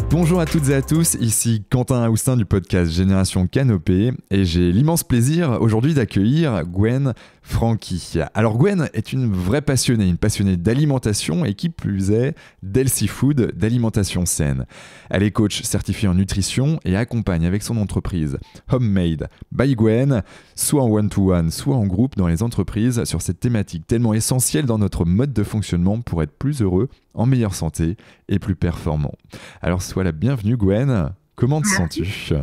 Bonjour à toutes et à tous, ici Quentin Aoustin du podcast Génération Canopée et j'ai l'immense plaisir aujourd'hui d'accueillir Gwen Franqui. Alors Gwen est une passionnée d'alimentation et qui plus est d'healthy food, d'alimentation saine. Elle est coach certifiée en nutrition et accompagne avec son entreprise Homemade by Gwen, soit en one-to-one, soit en groupe dans les entreprises sur cette thématique tellement essentielle dans notre mode de fonctionnement pour être plus heureux, en meilleure santé et plus performant. Alors sois la bienvenue Gwen, comment te sens-tu ?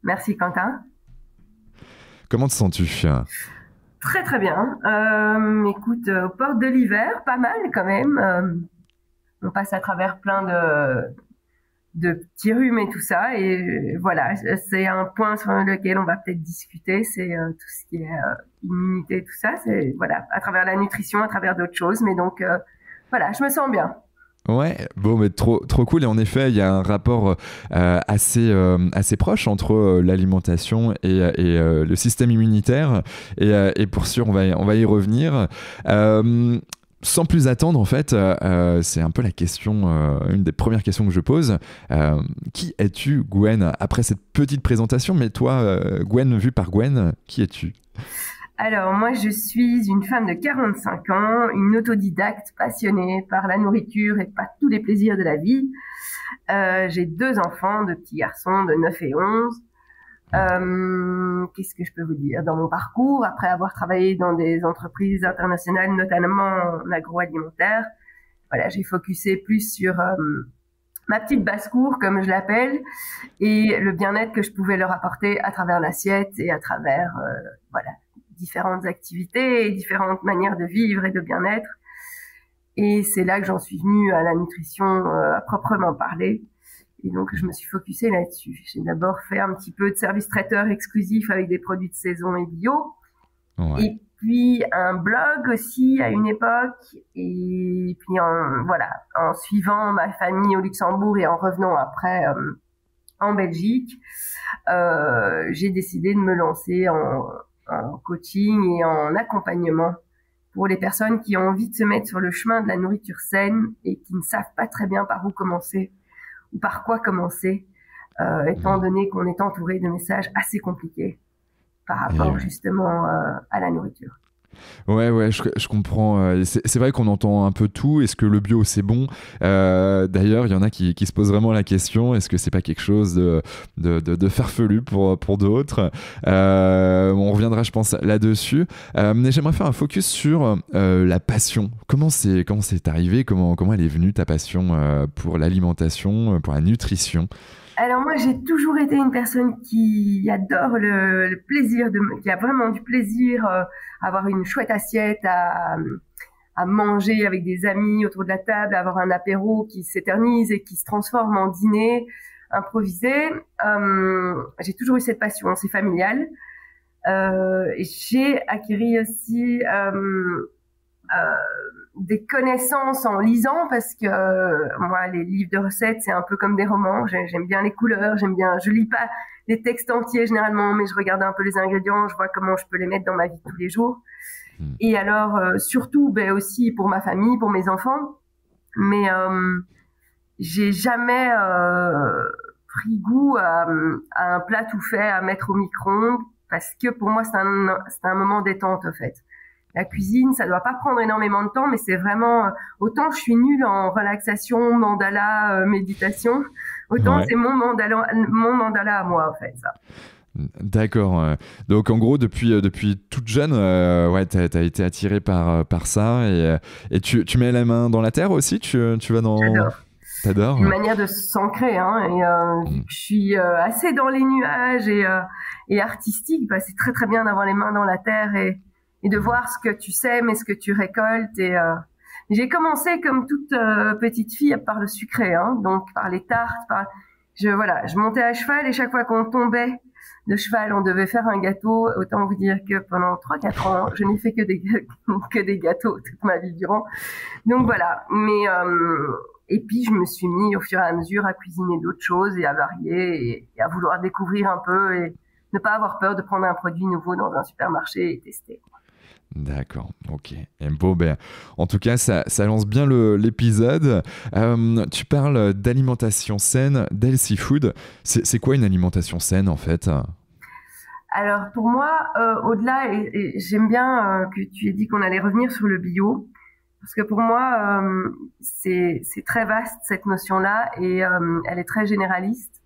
Merci Quentin. Comment te sens-tu ? Très très bien. Écoute, aux portes de l'hiver, pas mal quand même. On passe à travers plein de petits rhumes et tout ça. Et voilà, c'est un point sur lequel on va peut-être discuter. C'est tout ce qui est immunité, tout ça. C'est voilà, à travers la nutrition, à travers d'autres choses. Mais donc voilà, je me sens bien. Ouais, bon, mais trop cool. Et en effet, il y a un rapport assez proche entre l'alimentation et le système immunitaire. Et pour sûr, on va y revenir. Sans plus attendre, en fait, c'est un peu la question, une des premières questions que je pose. Qui es-tu, Gwen ? Après cette petite présentation, mais toi, Gwen, vue par Gwen, qui es-tu ? Alors, moi, je suis une femme de 45 ans, une autodidacte passionnée par la nourriture et par tous les plaisirs de la vie. J'ai 2 enfants, 2 petits garçons de 9 et 11. Qu'est-ce que je peux vous dire dans mon parcours, après avoir travaillé dans des entreprises internationales, notamment en agroalimentaire. Voilà, j'ai focusé plus sur ma petite basse-cour, comme je l'appelle, et le bien-être que je pouvais leur apporter à travers l'assiette et à travers voilà, différentes activités et différentes manières de vivre et de bien-être. Et c'est là que j'en suis venue à la nutrition à proprement parler. Et donc, je me suis focusée là-dessus. J'ai d'abord fait un petit peu de service traiteur exclusif avec des produits de saison et bio. Ouais. Et puis, un blog aussi à une époque. Et puis, en suivant ma famille au Luxembourg et en revenant après en Belgique, j'ai décidé de me lancer en coaching et en accompagnement pour les personnes qui ont envie de se mettre sur le chemin de la nourriture saine et qui ne savent pas très bien par où commencer ou par quoi commencer, étant donné qu'on est entouré de messages assez compliqués par rapport justement à la nourriture. Ouais, je comprends. C'est vrai qu'on entend un peu tout. Est-ce que le bio, c'est bon ? D'ailleurs, il y en a qui se posent vraiment la question. Est-ce que c'est pas quelque chose de farfelu pour d'autres ? On reviendra, je pense, là-dessus. Mais j'aimerais faire un focus sur la passion. Comment c'est arrivé ? Comment elle est venue, ta passion pour l'alimentation, pour la nutrition ? Alors moi, j'ai toujours été une personne qui adore le plaisir, qui a vraiment du plaisir à avoir une chouette assiette, à manger avec des amis autour de la table, à avoir un apéro qui s'éternise et qui se transforme en dîner improvisé. J'ai toujours eu cette passion, c'est familial. J'ai acquis aussi des connaissances en lisant parce que moi les livres de recettes c'est un peu comme des romans, j'aime bien les couleurs, je lis pas les textes entiers généralement mais je regarde un peu les ingrédients, je vois comment je peux les mettre dans ma vie de tous les jours. Et alors surtout aussi pour ma famille, pour mes enfants, mais j'ai jamais pris goût à un plat tout fait à mettre au micro-ondes parce que pour moi c'est un moment détente en fait. La cuisine, ça doit pas prendre énormément de temps, mais c'est vraiment autant je suis nulle en relaxation, mandala, méditation, autant c'est mon mandala à moi en fait ça. D'accord. Donc en gros depuis toute jeune, t'as été attirée par ça et tu mets la main dans la terre aussi. Tu vas dans. J'adore. T'adores. Une manière de s'ancrer, hein. Et je suis assez dans les nuages et artistique. Bah, c'est très très bien d'avoir les mains dans la terre et de voir ce que tu sèmes et ce que tu récoltes. Et j'ai commencé comme toute petite fille par le sucré, hein, donc par les tartes. Je montais à cheval et chaque fois qu'on tombait de cheval, on devait faire un gâteau. Autant vous dire que pendant 3-4 ans, je n'ai fait que des gâteaux toute ma vie durant. Donc voilà. Mais et puis je me suis mis au fur et à mesure à cuisiner d'autres choses et à varier et à vouloir découvrir un peu et ne pas avoir peur de prendre un produit nouveau dans un supermarché et tester. D'accord, ok. Et bon, ben, en tout cas, ça lance bien l'épisode. Tu parles d'alimentation saine, d'healthy food. C'est quoi une alimentation saine, en fait? Alors pour moi, au-delà, et j'aime bien que tu aies dit qu'on allait revenir sur le bio, parce que pour moi, c'est très vaste cette notion-là et elle est très généraliste.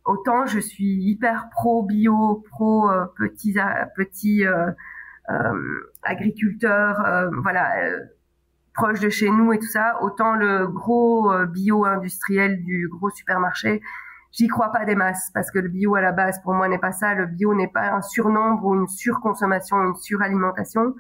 Autant je suis hyper pro bio, pro petits agriculteurs, voilà, proches de chez nous et tout ça, autant le gros bio industriel du gros supermarché, j'y crois pas des masses, parce que le bio à la base pour moi n'est pas ça. Le bio n'est pas un surnombre ou une surconsommation, une suralimentation.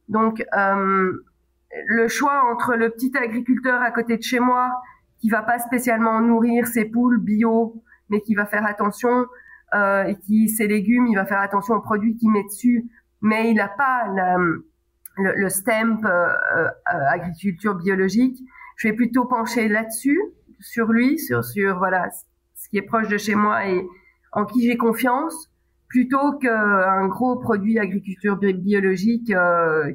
Donc le choix entre le petit agriculteur à côté de chez moi qui va pas spécialement nourrir ses poules bio, mais qui va faire attention et qui ses légumes, il va faire attention aux produits qu'il met dessus, mais il n'a pas le stamp agriculture biologique. Je vais plutôt pencher là-dessus, sur lui, sur voilà ce qui est proche de chez moi et en qui j'ai confiance, plutôt qu'un gros produit agriculture biologique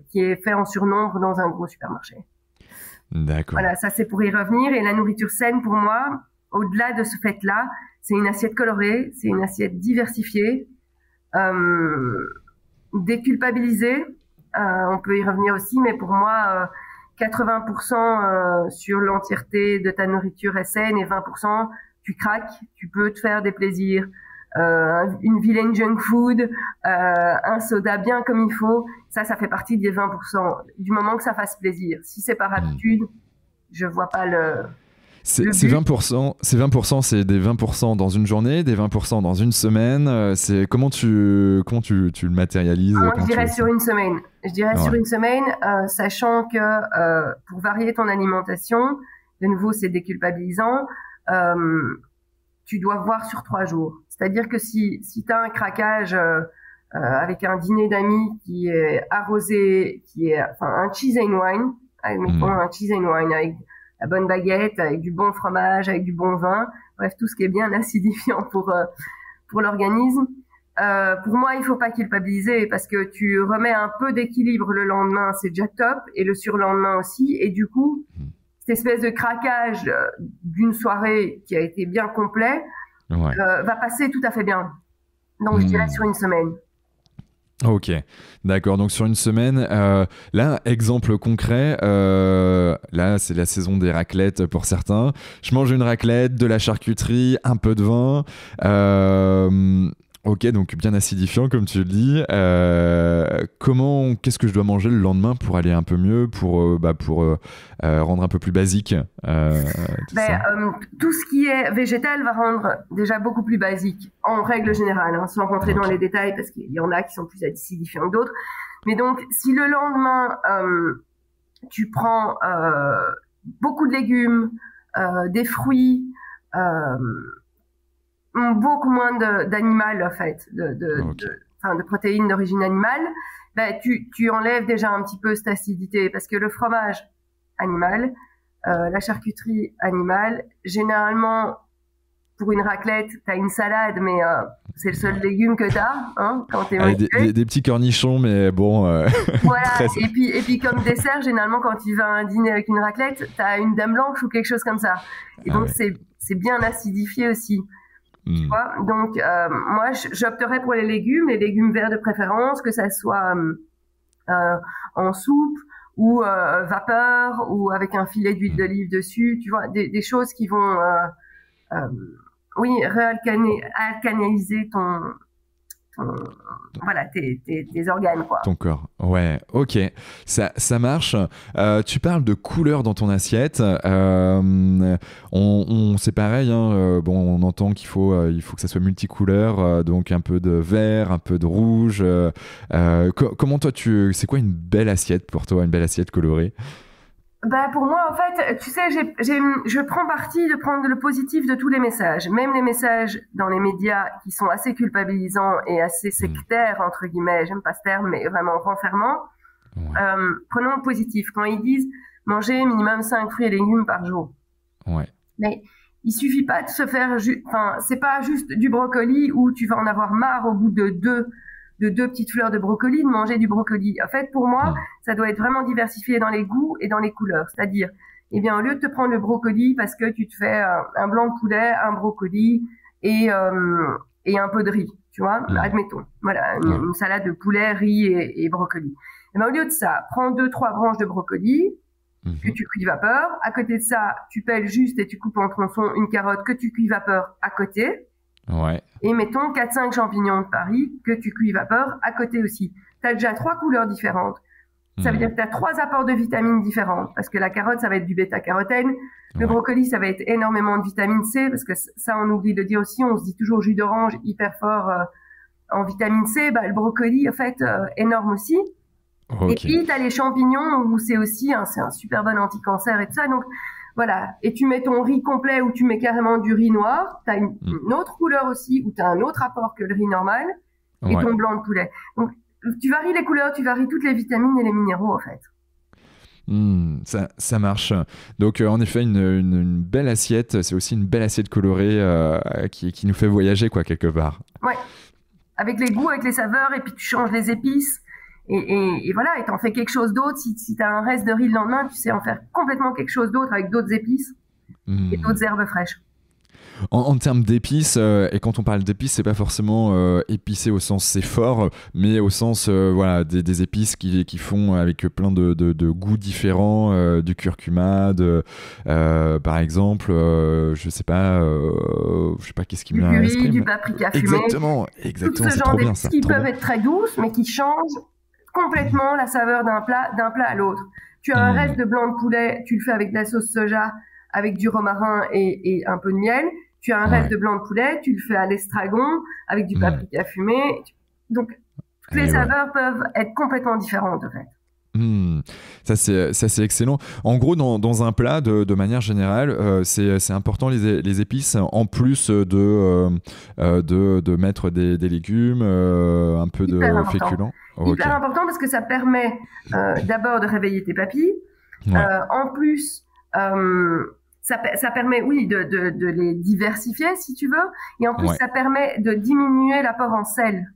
qui est fait en surnombre dans un gros supermarché. D'accord. Voilà, ça c'est pour y revenir. Et la nourriture saine, pour moi, au-delà de ce fait-là, c'est une assiette colorée, c'est une assiette diversifiée, déculpabilisée. On peut y revenir aussi, mais pour moi, 80% sur l'entièreté de ta nourriture est saine et 20%, tu craques, tu peux te faire des plaisirs. Une vilaine junk food, un soda bien comme il faut, ça fait partie des 20%. Du moment que ça fasse plaisir. Si c'est par habitude, je vois pas le C'est 20%, c'est des 20% dans une journée, des 20% dans une semaine. C'est comment tu le matérialises? Moi, je dirais sur une semaine. Je dirais sur une semaine, sachant que pour varier ton alimentation, de nouveau, c'est déculpabilisant. Tu dois voir sur 3 jours. C'est-à-dire que si tu as un craquage avec un dîner d'amis qui est arrosé, un cheese and wine, un cheese and wine avec la bonne baguette, avec du bon fromage, avec du bon vin, bref, tout ce qui est bien acidifiant pour l'organisme. Pour moi, il faut pas culpabiliser parce que tu remets un peu d'équilibre le lendemain, c'est déjà top, et le surlendemain aussi, et du coup, cette espèce de craquage d'une soirée qui a été bien complet va passer tout à fait bien. Donc, je dirais sur une semaine. Ok, d'accord. Donc sur une semaine, là, exemple concret, là c'est la saison des raclettes pour certains. Je mange une raclette, de la charcuterie, un peu de vin. Ok, donc bien acidifiant comme tu le dis. Qu'est-ce que je dois manger le lendemain pour aller un peu mieux, pour rendre un peu plus basique tout ce qui est végétal va rendre déjà beaucoup plus basique, en règle générale, hein, sans rentrer dans les détails, parce qu'il y en a qui sont plus acidifiants que d'autres. Mais donc, si le lendemain, tu prends beaucoup de légumes, des fruits, beaucoup moins d'animal en fait, de protéines d'origine animale, tu enlèves déjà un petit peu cette acidité, parce que le fromage animal, la charcuterie animale, généralement pour une raclette t'as une salade, mais c'est le seul légume que t'as, hein, quand t'es des petits cornichons, mais bon voilà. et puis comme dessert, généralement quand tu vas à un dîner avec une raclette, t'as une dame blanche ou quelque chose comme ça, et donc c'est bien acidifié aussi. Tu vois, donc moi j'opterais pour les légumes verts de préférence, que ça soit en soupe ou vapeur ou avec un filet d'huile d'olive dessus, tu vois, des choses qui vont réalcaliser tes organes, quoi. Ton corps, ouais, ok, ça marche. Tu parles de couleur dans ton assiette. C'est pareil, hein, on entend qu'il faut que ça soit multicouleur, donc un peu de vert, un peu de rouge. Comment toi, c'est quoi une belle assiette pour toi, une belle assiette colorée? Pour moi, en fait, tu sais, je prends parti de prendre le positif de tous les messages, même les messages dans les médias qui sont assez culpabilisants et assez sectaires, entre guillemets, j'aime pas ce terme, mais vraiment renfermants. Prenons le positif. Quand ils disent manger minimum 5 fruits et légumes par jour. Ouais. Mais il suffit pas de se faire, c'est pas juste du brocoli où tu vas en avoir marre au bout de 2 de 2 petites fleurs de brocoli, de manger du brocoli. En fait, pour moi, ça doit être vraiment diversifié dans les goûts et dans les couleurs. C'est-à-dire, eh bien, au lieu de te prendre le brocoli parce que tu te fais un blanc de poulet, un brocoli et un peu de riz, tu vois, admettons. Voilà, une salade de poulet, riz et brocoli. Et ben, au lieu de ça, prends 2-3 branches de brocoli que tu cuis vapeur. À côté de ça, tu pelles juste et tu coupes en tronçons une carotte que tu cuis vapeur à côté. Ouais. Et mettons 4-5 champignons de Paris que tu cuis vapeur à côté aussi. Tu as déjà 3 couleurs différentes. Ça veut dire que tu as 3 apports de vitamines différents. Parce que la carotte, ça va être du bêta-carotène. Le brocoli, ça va être énormément de vitamine C. Parce que ça, on oublie de dire aussi, on se dit toujours jus d'orange hyper fort en vitamine C. Bah, le brocoli, en fait, énorme aussi. Okay. Et puis, tu as les champignons où c'est aussi, c'est un super bon anti-cancer et tout ça. Donc, voilà. Et tu mets ton riz complet ou tu mets carrément du riz noir. Tu as une autre couleur aussi où tu as un autre apport que le riz normal. Et ton blanc de poulet. Donc, tu varies les couleurs, tu varies toutes les vitamines et les minéraux, en fait. Ça marche. Donc, en effet, une belle assiette. C'est aussi une belle assiette colorée qui nous fait voyager, quoi, quelque part. Ouais. Avec les goûts, avec les saveurs, et puis tu changes les épices. Et voilà, et t'en fais quelque chose d'autre. Si t'as un reste de riz le lendemain, tu sais en faire complètement quelque chose d'autre avec d'autres épices et d'autres herbes fraîches. En termes d'épices, et quand on parle d'épices, c'est pas forcément épicé au sens c'est fort, mais au sens voilà, des épices qui font avec plein de goûts différents, du curcuma, par exemple, je sais pas qu'est-ce qui me vient à l'esprit. Du paprika fumé. Exactement, tout ce genre d'épices qui peuvent être très douces, mais qui changent complètement la saveur d'un plat à l'autre. Tu as un reste de blanc de poulet, tu le fais avec de la sauce soja, avec du romarin et un peu de miel. Tu as un reste de blanc de poulet, tu le fais à l'estragon avec du paprika fumé. Donc, toutes les saveurs peuvent être complètement différentes, en fait. Ça c'est excellent. En gros, dans un plat, de manière générale, c'est important les épices, en plus de mettre des légumes, un peu de féculents. Hyper important parce que ça permet d'abord de réveiller tes papilles. En plus, ça permet, oui, de les diversifier, si tu veux. Et en plus, ça permet de diminuer l'apport en sel.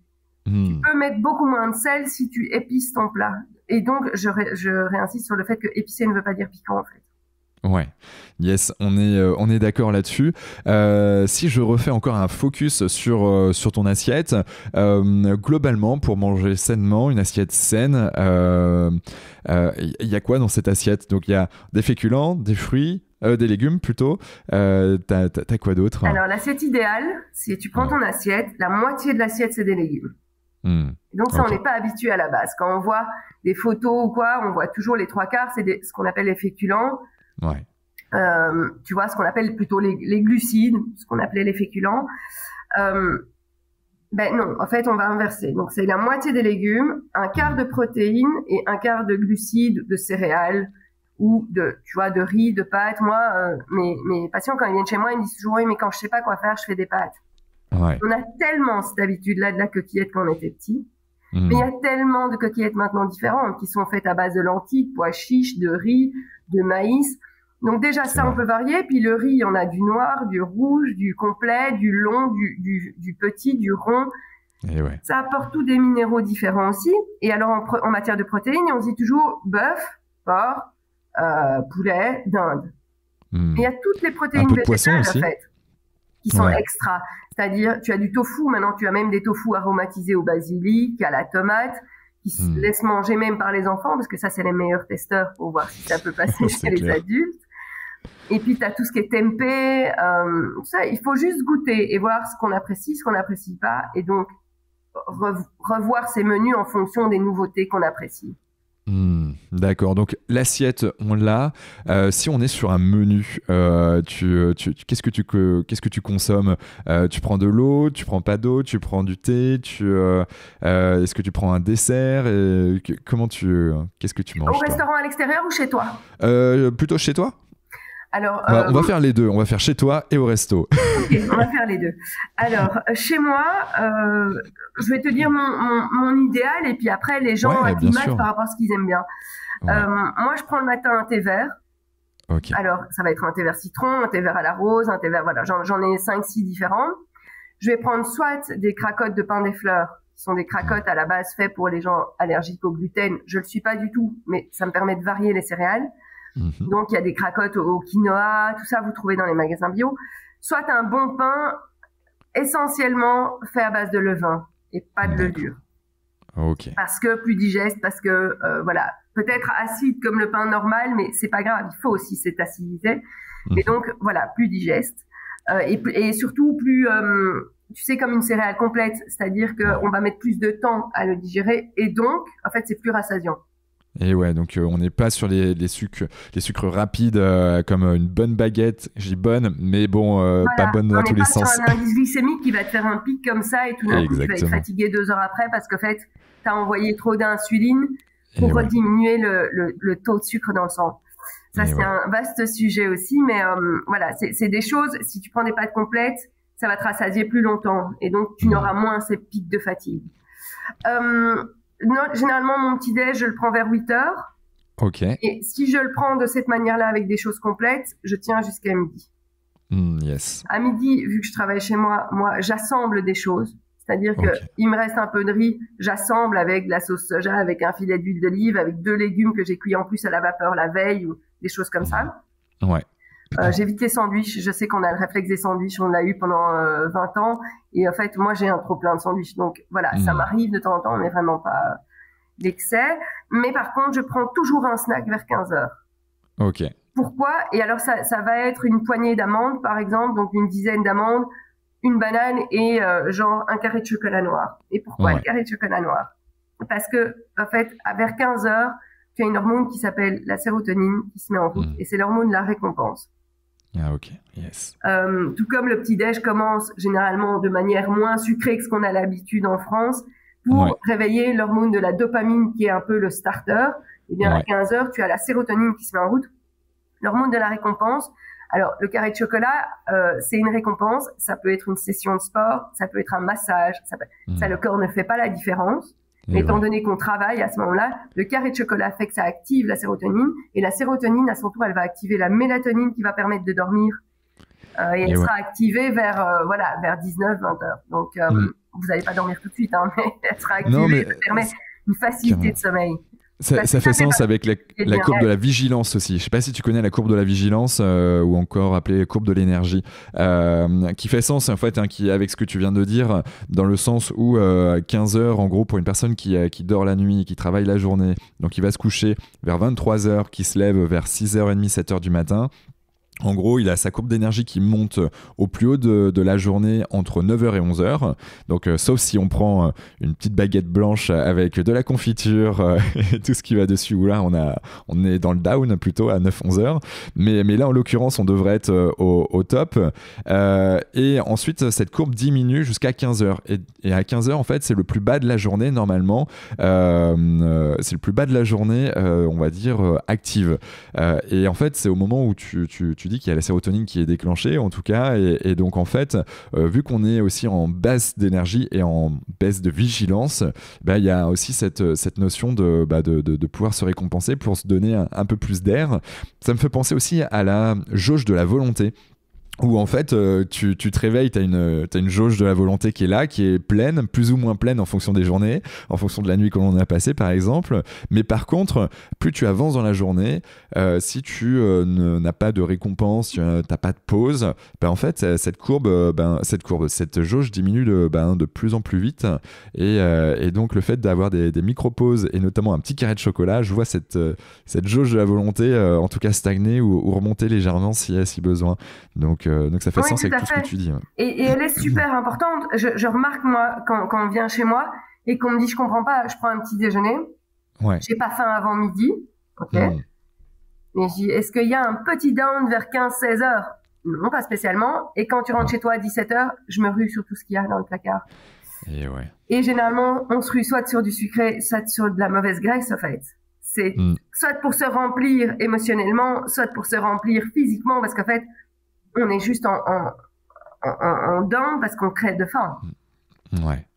Tu peux mettre beaucoup moins de sel si tu épices ton plat. Et donc, je réinsiste sur le fait que épicé ne veut pas dire piquant, en fait. Ouais, yes, on est d'accord là-dessus. Si je refais encore un focus sur ton assiette, globalement, pour manger sainement, une assiette saine, il y a quoi dans cette assiette? Donc, il y a des féculents, des fruits, des légumes plutôt. T'as quoi d'autre? Alors, l'assiette idéale, c'est tu prends ton assiette, la moitié de l'assiette, c'est des légumes. Donc ça, on n'est pas habitué à la base. Quand on voit des photos ou quoi, on voit toujours les 3/4, c'est ce qu'on appelle les féculents. Tu vois, ce qu'on appelle plutôt les glucides, ce qu'on appelait les féculents. Ben non, en fait, on va inverser. Donc, c'est la moitié des légumes, un quart de protéines et un quart de glucides, de céréales ou tu vois, de riz, de pâtes. Moi, mes patients, quand ils viennent chez moi, ils me disent toujours, oui, mais quand je sais pas quoi faire, je fais des pâtes. On a tellement cette habitude-là de la coquillette quand on était petit. Mais il y a tellement de coquillettes maintenant différentes qui sont faites à base de lentilles, de pois chiches, de riz, de maïs. Donc déjà, ça, on peut varier. Puis le riz, il y en a du noir, du rouge, du complet, du long, du petit, du rond. Ça apporte tous des minéraux différents aussi. Et alors, en matière de protéines, on se dit toujours bœuf, porc, poulet, dinde. Il y a toutes les protéines végétales, en fait, qui sont extra. C'est-à-dire, tu as du tofu, maintenant tu as même des tofu aromatisés au basilic, à la tomate, qui se laissent manger même par les enfants, parce que ça, c'est les meilleurs testeurs pour voir si ça peut passer chez les adultes. Et puis, tu as tout ce qui est tempeh, ça, il faut juste goûter et voir ce qu'on apprécie, ce qu'on n'apprécie pas, et donc revoir ces menus en fonction des nouveautés qu'on apprécie. D'accord, donc l'assiette on l'a. Si on est sur un menu, qu'est-ce que tu consommes? Tu prends de l'eau, tu prends pas d'eau, tu prends du thé, est-ce que tu prends un dessert? Qu'est-ce que tu manges? Au restaurant à l'extérieur ou chez toi? Plutôt chez toi. Alors, on va faire les deux, on va faire chez toi et au resto. Ok, on va faire les deux. Alors, chez moi, je vais te dire mon idéal et puis après, les gens acclimatent par rapport à ce qu'ils aiment bien. Moi, je prends le matin un thé vert. Alors, ça va être un thé vert citron, un thé vert à la rose, un thé vert, voilà, j'en ai 5-6 différents. Je vais prendre soit des cracottes de pain des fleurs qui sont des cracottes à la base faits pour les gens allergiques au gluten. Je le suis pas du tout, mais ça me permet de varier les céréales. Donc, il y a des cracottes au quinoa, tout ça, vous trouvez dans les magasins bio. Soit un bon pain, essentiellement fait à base de levain et pas de levure. Ok. Parce que plus digeste, parce que, voilà, peut-être acide comme le pain normal, mais c'est pas grave, il faut aussi cet acidité. Et donc, voilà, plus digeste. Et surtout, plus, tu sais, comme une céréale complète, c'est-à-dire qu'on va mettre plus de temps à le digérer et donc, en fait, c'est plus rassasiant. Et ouais, donc on n'est pas sur les sucres rapides comme une bonne baguette. Je dis bonne, mais bon, Voilà, pas bonne dans tous les sens. On n'est pas sur un indice glycémique qui va te faire un pic comme ça et tout d'un coup tu vas être fatigué 2 heures après parce qu'en fait, tu as envoyé trop d'insuline pour diminuer le taux de sucre dans le sang. Ça, c'est un vaste sujet aussi, mais voilà, c'est des choses, si tu prends des pâtes complètes, ça va te rassasier plus longtemps et donc tu n'auras moins ces pics de fatigue. Non, généralement, mon petit-déj, je le prends vers 8 heures. Ok. Et si je le prends de cette manière-là avec des choses complètes, je tiens jusqu'à midi. Yes. À midi, vu que je travaille chez moi, j'assemble des choses. C'est-à-dire que il me reste un peu de riz, j'assemble avec de la sauce soja, avec un filet d'huile d'olive, avec 2 légumes que j'ai cuits en plus à la vapeur la veille ou des choses comme ça. Ouais. J'évite les sandwichs. Je sais qu'on a le réflexe des sandwichs, on l'a eu pendant 20 ans. Et en fait, moi, j'ai un trop plein de sandwichs. Donc voilà, ça m'arrive de temps en temps, mais vraiment pas l'excès. Mais par contre, je prends toujours un snack vers 15 heures. Ok. Pourquoi? Et alors, ça va être une poignée d'amandes, par exemple, donc une dizaine d'amandes, une banane et genre un carré de chocolat noir. Et pourquoi le carré de chocolat noir? Parce que, en fait, vers 15 heures, tu as une hormone qui s'appelle la sérotonine qui se met en route. Et c'est l'hormone de la récompense. Ah ok, yes. Tout comme le petit-déj commence généralement de manière moins sucrée que ce qu'on a l'habitude en France, pour réveiller l'hormone de la dopamine qui est un peu le starter, et bien à 15 heures, tu as la sérotonine qui se met en route, l'hormone de la récompense. Alors, le carré de chocolat, c'est une récompense, ça peut être une session de sport, ça peut être un massage, ça le corps ne fait pas la différence. Mais étant donné qu'on travaille à ce moment-là, le carré de chocolat fait que ça active la sérotonine, et la sérotonine, à son tour, elle va activer la mélatonine qui va permettre de dormir. Et elle sera activée vers 19-20 heures. Donc, vous n'allez pas dormir tout de suite, hein, mais elle sera activée, ça permet une facilité de sommeil. Ça fait sens avec la courbe de la vigilance aussi. Je ne sais pas si tu connais la courbe de la vigilance ou encore appelée courbe de l'énergie, qui fait sens en fait, avec ce que tu viens de dire, dans le sens où 15 heures, en gros, pour une personne qui dort la nuit, qui travaille la journée, donc il va se coucher vers 23 heures, qui se lève vers 6h30, 7h du matin. En gros, il a sa courbe d'énergie qui monte au plus haut de la journée entre 9h et 11h. Donc, sauf si on prend une petite baguette blanche avec de la confiture et tout ce qui va dessus, où là, on est dans le down plutôt à 9-11h. Mais là, en l'occurrence, on devrait être au top. Et ensuite, cette courbe diminue jusqu'à 15h. Et à 15h, en fait, c'est le plus bas de la journée, normalement. C'est le plus bas de la journée, on va dire, active. Et en fait, c'est au moment où tu dis qu'il y a la sérotonine qui est déclenchée en tout cas, et donc en fait vu qu'on est aussi en baisse d'énergie et en baisse de vigilance, il y a aussi cette notion de pouvoir se récompenser pour se donner un peu plus d'air. Ça me fait penser aussi à la jauge de la volonté, où en fait tu te réveilles, t'as une jauge de la volonté qui est là, qui est pleine, plus ou moins pleine en fonction des journées, en fonction de la nuit que l'on a passée par exemple. Mais par contre, plus tu avances dans la journée, si tu n'as pas de récompense, tu n'as pas de pause, en fait cette jauge diminue de plus en plus vite, et donc le fait d'avoir des micro-pauses et notamment un petit carré de chocolat, je vois cette jauge de la volonté en tout cas stagner ou remonter légèrement si besoin. Donc ça fait sens avec tout ce que tu dis. Et elle est super importante. Je remarque, moi, quand on vient chez moi et qu'on me dit je comprends pas, je prends un petit déjeuner, j'ai pas faim avant midi, ok. Mais je dis, est-ce qu'il y a un petit down vers 15-16 heures? Non, pas spécialement. Et quand tu rentres chez toi à 17 heures, je me rue sur tout ce qu'il y a dans le placard. Et généralement, on se rue soit sur du sucré, soit sur de la mauvaise graisse, en fait. C'est soit pour se remplir émotionnellement, soit pour se remplir physiquement, parce qu'en fait, on est juste en down parce qu'on crève de faim.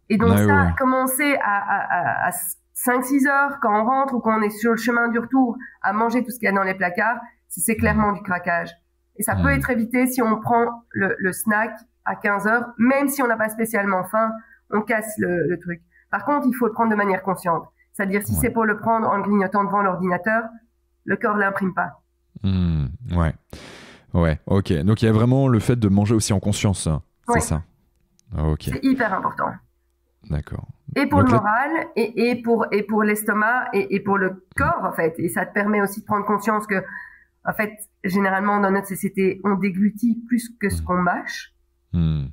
Et donc commencer à 5-6 heures quand on rentre ou quand on est sur le chemin du retour à manger tout ce qu'il y a dans les placards, c'est clairement du craquage. Et ça peut être évité si on prend le snack à 15 heures, même si on n'a pas spécialement faim, on casse le truc. Par contre, il faut le prendre de manière consciente. C'est-à-dire, si c'est pour le prendre en grignotant devant l'ordinateur, le corps l'imprime pas. Ouais, ok. Donc il y a vraiment le fait de manger aussi en conscience, c'est ça. Ok. C'est hyper important. D'accord. Et pour le moral, et pour l'estomac, et pour le corps, en fait. Et ça te permet aussi de prendre conscience que, en fait, généralement, dans notre société, on déglutit plus que ce qu'on mâche.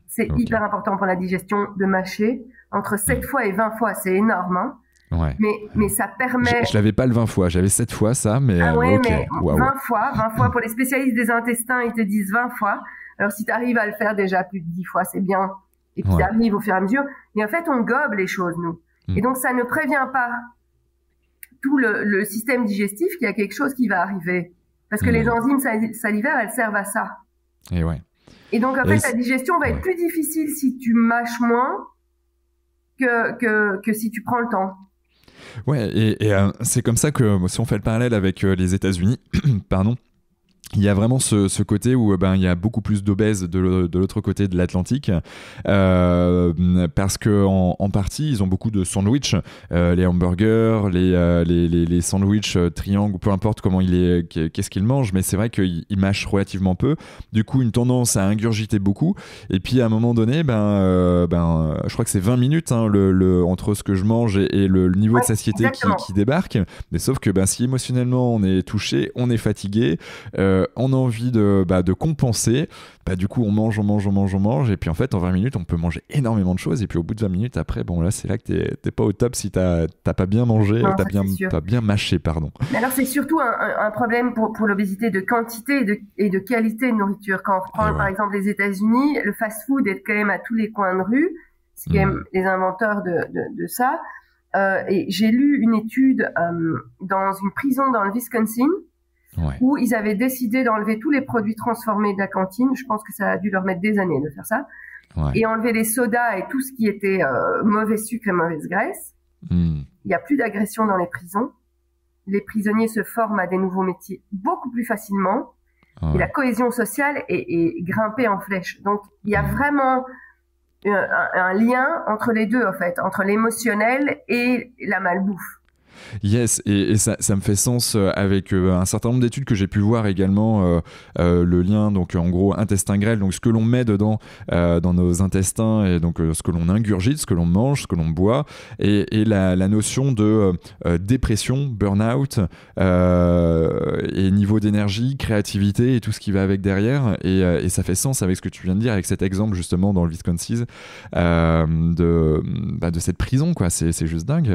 C'est hyper important pour la digestion de mâcher. Entre 7 fois et 20 fois, c'est énorme, hein. Ouais. Mais ça permet... Je l'avais pas le 20 fois, j'avais 7 fois ça, mais... mais 20 fois, pour les spécialistes des intestins, ils te disent 20 fois. Alors si tu arrives à le faire déjà plus de 10 fois, c'est bien. Et puis ça arrive au fur et à mesure. Mais en fait, on gobe les choses, nous. Et donc ça ne prévient pas tout le système digestif qu'il y a quelque chose qui va arriver. Parce que les enzymes salivaires, elles servent à ça. Et donc en fait, ta digestion va être plus difficile si tu mâches moins que si tu prends le temps. Ouais, et c'est comme ça que, si on fait le parallèle avec les États-Unis, pardon, il y a vraiment ce côté où il y a beaucoup plus d'obèses de l'autre côté de l'Atlantique, parce que en partie ils ont beaucoup de sandwichs, les hamburgers, les sandwichs triangles, peu importe comment qu'est-ce qu'ils mangent, mais c'est vrai qu'ils mâchent relativement peu, du coup une tendance à ingurgiter beaucoup, et puis à un moment donné je crois que c'est 20 minutes entre ce que je mange et le niveau de satiété qui débarque, mais sauf que si émotionnellement on est touché, on est fatigué, on a envie de compenser, du coup on mange, et puis en fait en 20 minutes on peut manger énormément de choses, et puis au bout de 20 minutes après, c'est là que t'es pas au top si t'as pas bien mangé, t'as bien mâché, pardon. Mais alors c'est surtout un problème pour l'obésité de quantité et de qualité de nourriture. Quand on prend par exemple les États-Unis, le fast-food est quand même à tous les coins de rue, c'est quand même les inventeurs de ça. Et j'ai lu une étude dans une prison dans le Wisconsin, où ils avaient décidé d'enlever tous les produits transformés de la cantine. Je pense que ça a dû leur mettre des années de faire ça. Et enlever les sodas et tout ce qui était mauvais sucre et mauvaise graisse. Il n'y a plus d'agression dans les prisons. Les prisonniers se forment à des nouveaux métiers beaucoup plus facilement. Et la cohésion sociale est grimpée en flèche. Donc, il y a vraiment un lien entre les deux, en fait, entre l'émotionnel et la malbouffe. Yes, et ça me fait sens avec un certain nombre d'études que j'ai pu voir également, le lien, donc en gros intestin grêle, donc ce que l'on met dedans dans nos intestins, et donc ce que l'on ingurgite, ce que l'on mange, ce que l'on boit, et la notion de dépression, burn-out, et niveau d'énergie, créativité et tout ce qui va avec derrière, et ça fait sens avec ce que tu viens de dire, avec cet exemple justement dans le Wisconsin, de cette prison, quoi. C'est juste dingue,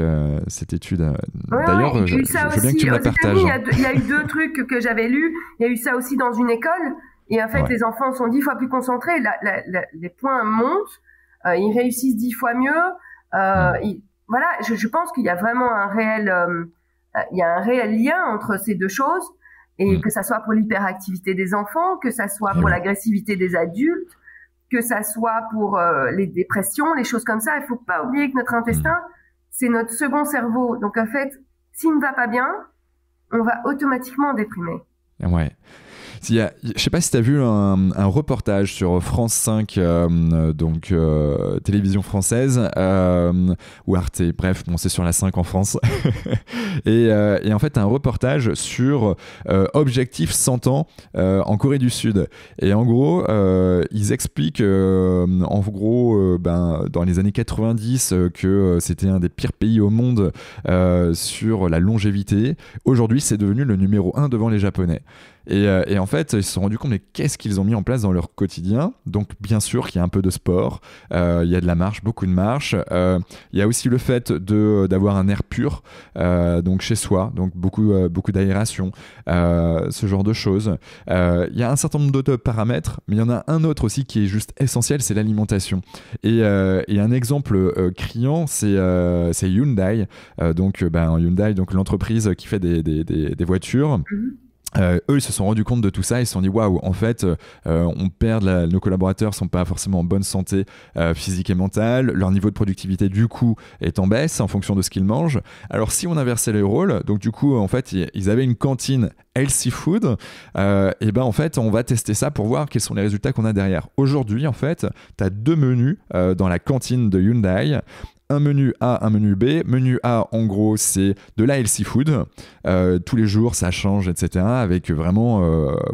cette étude. D'ailleurs, je veux bien que tu me la partages. Il y a eu 2 trucs que j'avais lus. Il y a eu ça aussi dans une école. Et en fait, les enfants sont 10 fois plus concentrés. Les points montent. Ils réussissent 10 fois mieux. Je pense qu'il y a vraiment un réel lien entre ces deux choses. Et que ça soit pour l'hyperactivité des enfants, que ça soit pour l'agressivité des adultes, que ça soit pour les dépressions, les choses comme ça. Il faut pas oublier que notre intestin, c'est notre second cerveau. Donc, en fait, s'il ne va pas bien, on va automatiquement déprimer. Ouais. Je sais pas si tu as vu un reportage sur France 5, donc télévision française, ou Arte, bref, c'est sur la 5 en France. et en fait, un reportage sur Objectif 100 ans en Corée du Sud. Et en gros, ils expliquent, dans les années 90, que c'était un des pires pays au monde sur la longévité. Aujourd'hui, c'est devenu le numéro 1 devant les Japonais. Et en fait, ils se sont rendus compte, mais qu'est-ce qu'ils ont mis en place dans leur quotidien? Donc, bien sûr qu'il y a un peu de sport, il y a de la marche, beaucoup de marche. Il y a aussi le fait d'avoir un air pur, donc chez soi, donc beaucoup d'aération, ce genre de choses. Il y a un certain nombre d'autres paramètres, mais il y en a un autre aussi qui est juste essentiel, c'est l'alimentation. Et un exemple criant, c'est Hyundai. Hyundai, donc l'entreprise qui fait des voitures. Eux, ils se sont rendus compte de tout ça, ils se sont dit waouh, en fait, on perd nos collaborateurs sont pas forcément en bonne santé physique et mentale, leur niveau de productivité du coup est en baisse en fonction de ce qu'ils mangent. Alors si on inversait les rôles, donc du coup en fait ils avaient une cantine healthy food, et ben en fait, on va tester ça pour voir quels sont les résultats qu'on a derrière. Aujourd'hui, en fait, tu as 2 menus dans la cantine de Hyundai. Un menu A, un menu B. Menu A, en gros, c'est de la healthy food. Tous les jours, ça change, etc. Avec vraiment,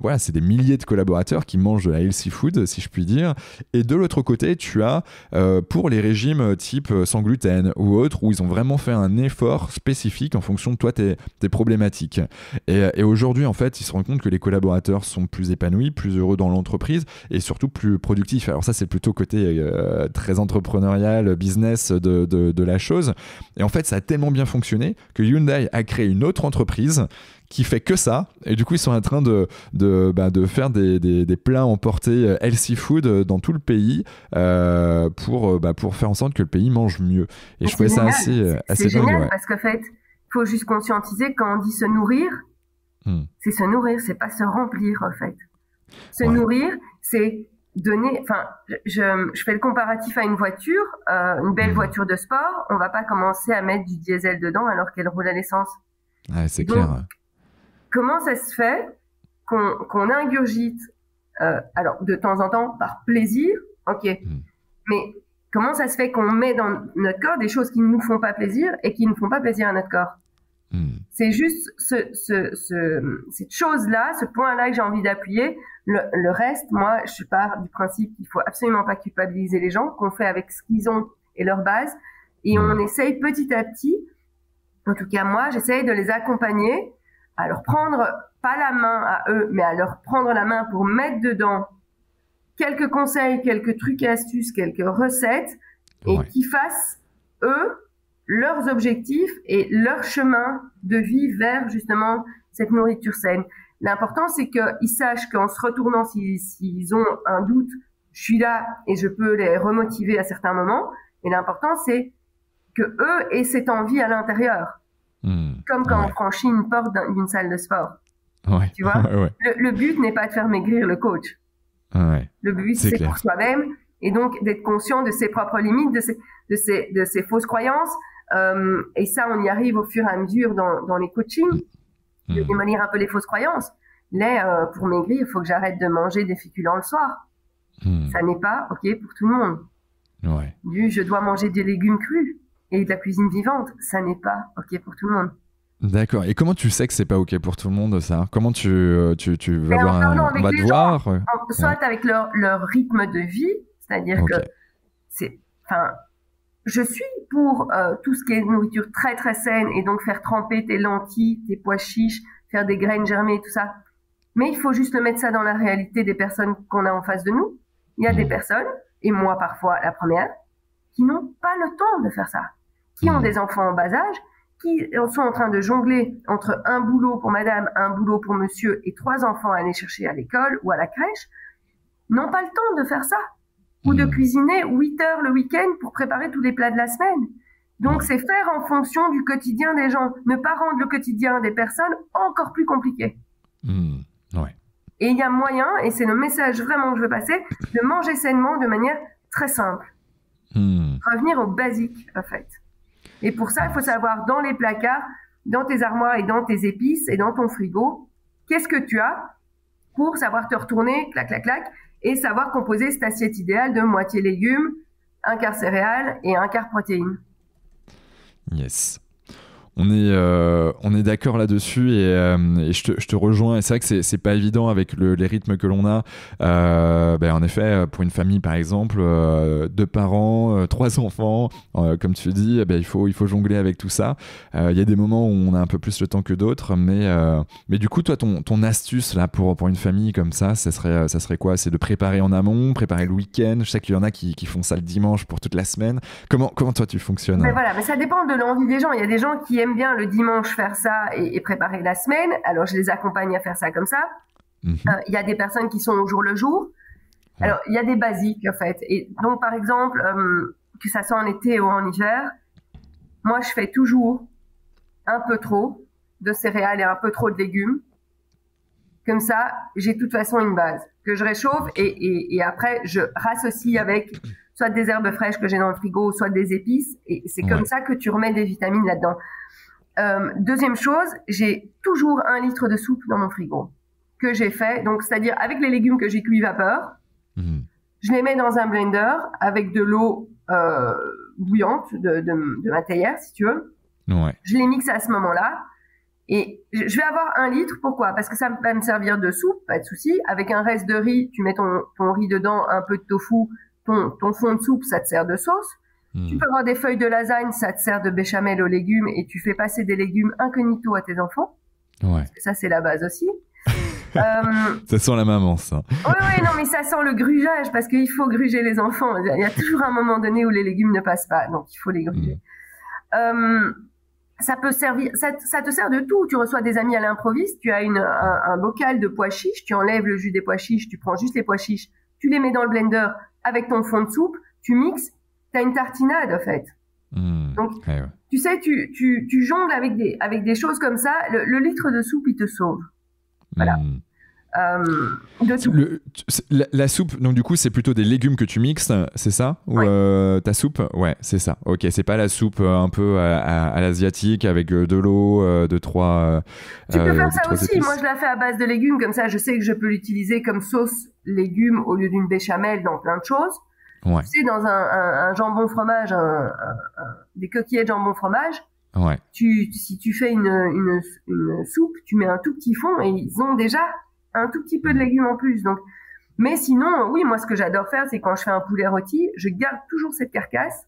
voilà, c'est des milliers de collaborateurs qui mangent de la healthy food, si je puis dire. Et de l'autre côté, tu as pour les régimes type sans gluten ou autres, où ils ont vraiment fait un effort spécifique en fonction de toi, tes problématiques. Et aujourd'hui, en fait, ils se rendent compte que les collaborateurs sont plus épanouis, plus heureux dans l'entreprise et surtout plus productifs. Alors ça, c'est plutôt côté très entrepreneurial, business de la chose. Et en fait, ça a tellement bien fonctionné que Hyundai a créé une autre entreprise qui fait que ça. Et du coup, ils sont en train de faire des plats emportés healthy food dans tout le pays pour faire en sorte que le pays mange mieux. Et je trouvais ça assez génial, dingue. Ouais. Parce qu'en fait, il faut juste conscientiser quand on dit se nourrir, c'est se nourrir, c'est pas se remplir en fait. Se nourrir, c'est donner, enfin, je fais le comparatif à une voiture, une belle voiture de sport, on va pas commencer à mettre du diesel dedans alors qu'elle roule à l'essence. Ouais, c'est clair. Comment ça se fait qu'on ingurgite, alors de temps en temps par plaisir, ok, mais comment ça se fait qu'on met dans notre corps des choses qui ne nous font pas plaisir et qui ne font pas plaisir à notre corps? C'est juste cette chose-là, ce point-là que j'ai envie d'appuyer. Le reste, moi, je pars du principe qu'il faut absolument pas culpabiliser les gens, qu'on fait avec ce qu'ils ont et leur base. Et on essaye petit à petit, en tout cas moi, j'essaye de les accompagner, à leur prendre, pas la main à eux, mais à leur prendre la main pour mettre dedans quelques conseils, quelques trucs et astuces, quelques recettes, et qu'ils fassent, eux, leurs objectifs et leur chemin de vie vers justement cette nourriture saine. L'important, c'est qu'ils sachent qu'en se retournant, s'ils ont un doute, je suis là et je peux les remotiver à certains moments. Et l'important, c'est que eux aient cette envie à l'intérieur. Comme quand on franchit une porte d'une salle de sport. Tu vois, le but n'est pas de faire maigrir le coach. Le but, c'est pour soi-même. Et donc, d'être conscient de ses propres limites, de ses fausses croyances. Et ça, on y arrive au fur et à mesure dans les coachings, de démolir un peu les fausses croyances. Là, pour maigrir, il faut que j'arrête de manger des féculents le soir. Ça n'est pas OK pour tout le monde. Je dois manger des légumes crus et de la cuisine vivante. Ça n'est pas OK pour tout le monde. D'accord. Et comment tu sais que c'est pas OK pour tout le monde, ça? Comment tu vas voir on va te voir soit avec leur rythme de vie, c'est-à-dire que je suis pour tout ce qui est nourriture très très saine et donc faire tremper tes lentilles, tes pois chiches, faire des graines germées, tout ça. Mais il faut juste le mettre ça dans la réalité des personnes qu'on a en face de nous. Il y a des personnes, et moi parfois la première, qui n'ont pas le temps de faire ça, qui ont des enfants en bas âge, qui sont en train de jongler entre un boulot pour madame, un boulot pour monsieur et 3 enfants à aller chercher à l'école ou à la crèche, n'ont pas le temps de faire ça. Ou de cuisiner 8 heures le week-end pour préparer tous les plats de la semaine. Donc, c'est faire en fonction du quotidien des gens. Ne pas rendre le quotidien des personnes encore plus compliqué. Et il y a moyen, et c'est le message vraiment que je veux passer, de manger sainement de manière très simple. Revenir au basique, en fait. Et pour ça, il faut savoir dans les placards, dans tes armoires et dans tes épices et dans ton frigo, qu'est-ce que tu as pour savoir te retourner, clac, clac, clac, et savoir composer cette assiette idéale de moitié légumes, un quart céréales et un quart protéines. Yes. On est d'accord là-dessus et je te rejoins. Et c'est vrai que c'est pas évident avec les rythmes que l'on a. En effet, pour une famille par exemple, 2 parents, 3 enfants, comme tu dis, il faut jongler avec tout ça. Il y a des moments où on a un peu plus le temps que d'autres, mais du coup, toi, ton astuce là pour une famille comme ça serait quoi? C'est de préparer en amont, préparer le week-end. Je sais qu'il y en a qui font ça le dimanche pour toute la semaine. Comment toi tu fonctionnes? Mais ça dépend de l'envie des gens. Il y a des gens qui aiment bien le dimanche faire ça et préparer la semaine, alors je les accompagne à faire ça comme ça. Il y a des personnes qui sont au jour le jour. Alors il y a des basiques en fait, et donc par exemple que ça soit en été ou en hiver, moi je fais toujours un peu trop de céréales et un peu trop de légumes, comme ça j'ai de toute façon une base que je réchauffe et après je rassocie avec soit des herbes fraîches que j'ai dans le frigo, soit des épices, et c'est comme ça que tu remets des vitamines là-dedans. Deuxième chose, j'ai toujours 1 litre de soupe dans mon frigo que j'ai fait. Donc, c'est-à-dire avec les légumes que j'ai cuits vapeur, je les mets dans un blender avec de l'eau bouillante de ma théière, si tu veux. Ouais. Je les mixe à ce moment-là. Et je vais avoir 1 litre. Pourquoi? Parce que ça va me servir de soupe, pas de souci. Avec un reste de riz, tu mets ton riz dedans, un peu de tofu, ton fond de soupe, ça te sert de sauce. Tu peux avoir des feuilles de lasagne, ça te sert de béchamel aux légumes et tu fais passer des légumes incognito à tes enfants. Ouais. Parce que ça, c'est la base aussi. Ça sent la maman, ça. Oui, non, mais ça sent le grugeage parce qu'il faut gruger les enfants. Il y a toujours un moment donné où les légumes ne passent pas, donc il faut les gruger. Ça peut servir, ça te sert de tout. Tu reçois des amis à l'improviste, tu as un bocal de pois chiches, tu enlèves le jus des pois chiches, tu prends juste les pois chiches, tu les mets dans le blender avec ton fond de soupe, tu mixes, t'as une tartinade en fait. Donc, tu sais, tu jongles avec des choses comme ça. Le litre de soupe, il te sauve. Voilà. De tout. La soupe, donc du coup, c'est plutôt des légumes que tu mixes, c'est ça? Ou ta soupe? Ouais, c'est ça. Ok, c'est pas la soupe un peu à l'asiatique avec de l'eau, de trois. Tu peux faire ça aussi. Épices. Moi, je la fais à base de légumes, comme ça, je sais que je peux l'utiliser comme sauce légumes au lieu d'une béchamel dans plein de choses. Ouais. Tu sais, dans un jambon fromage, des coquillettes jambon fromage. Ouais. Si tu fais une soupe, tu mets un tout petit fond et ils ont déjà un tout petit peu de légumes en plus. Donc, mais sinon, oui, moi, ce que j'adore faire, c'est quand je fais un poulet rôti, je garde toujours cette carcasse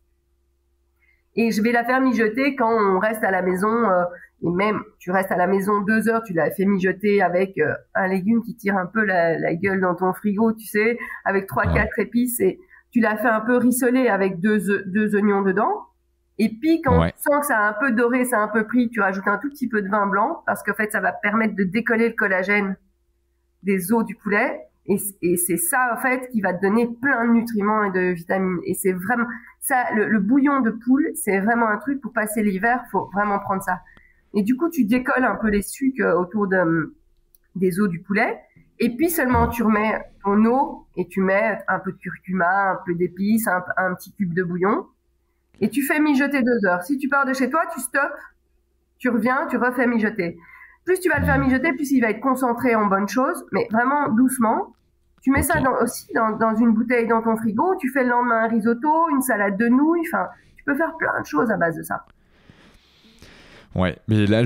et je vais la faire mijoter quand on reste à la maison. Et même, tu restes à la maison 2 heures, tu la fais mijoter avec un légume qui tire un peu la gueule dans ton frigo, tu sais, avec 3-4 épices et tu la fais un peu rissoler avec deux oignons dedans. Et puis, quand tu sens que ça a un peu doré, ça a un peu pris, tu rajoutes un tout petit peu de vin blanc parce qu'en fait, ça va permettre de décoller le collagène des os du poulet. Et c'est ça, en fait, qui va te donner plein de nutriments et de vitamines. Et c'est vraiment ça, le bouillon de poule, c'est vraiment un truc pour passer l'hiver, faut vraiment prendre ça. Et du coup, tu décolles un peu les sucs autour des os du poulet. Et puis seulement, tu remets ton eau et tu mets un peu de curcuma, un peu d'épices, un petit cube de bouillon. Et tu fais mijoter 2 heures. Si tu pars de chez toi, tu stoppes, tu reviens, tu refais mijoter. Plus tu vas le faire mijoter, plus il va être concentré en bonnes choses, mais vraiment doucement. Tu mets ça aussi dans une bouteille dans ton frigo. Tu fais le lendemain un risotto, une salade de nouilles. Enfin, tu peux faire plein de choses à base de ça. Ouais, mais là,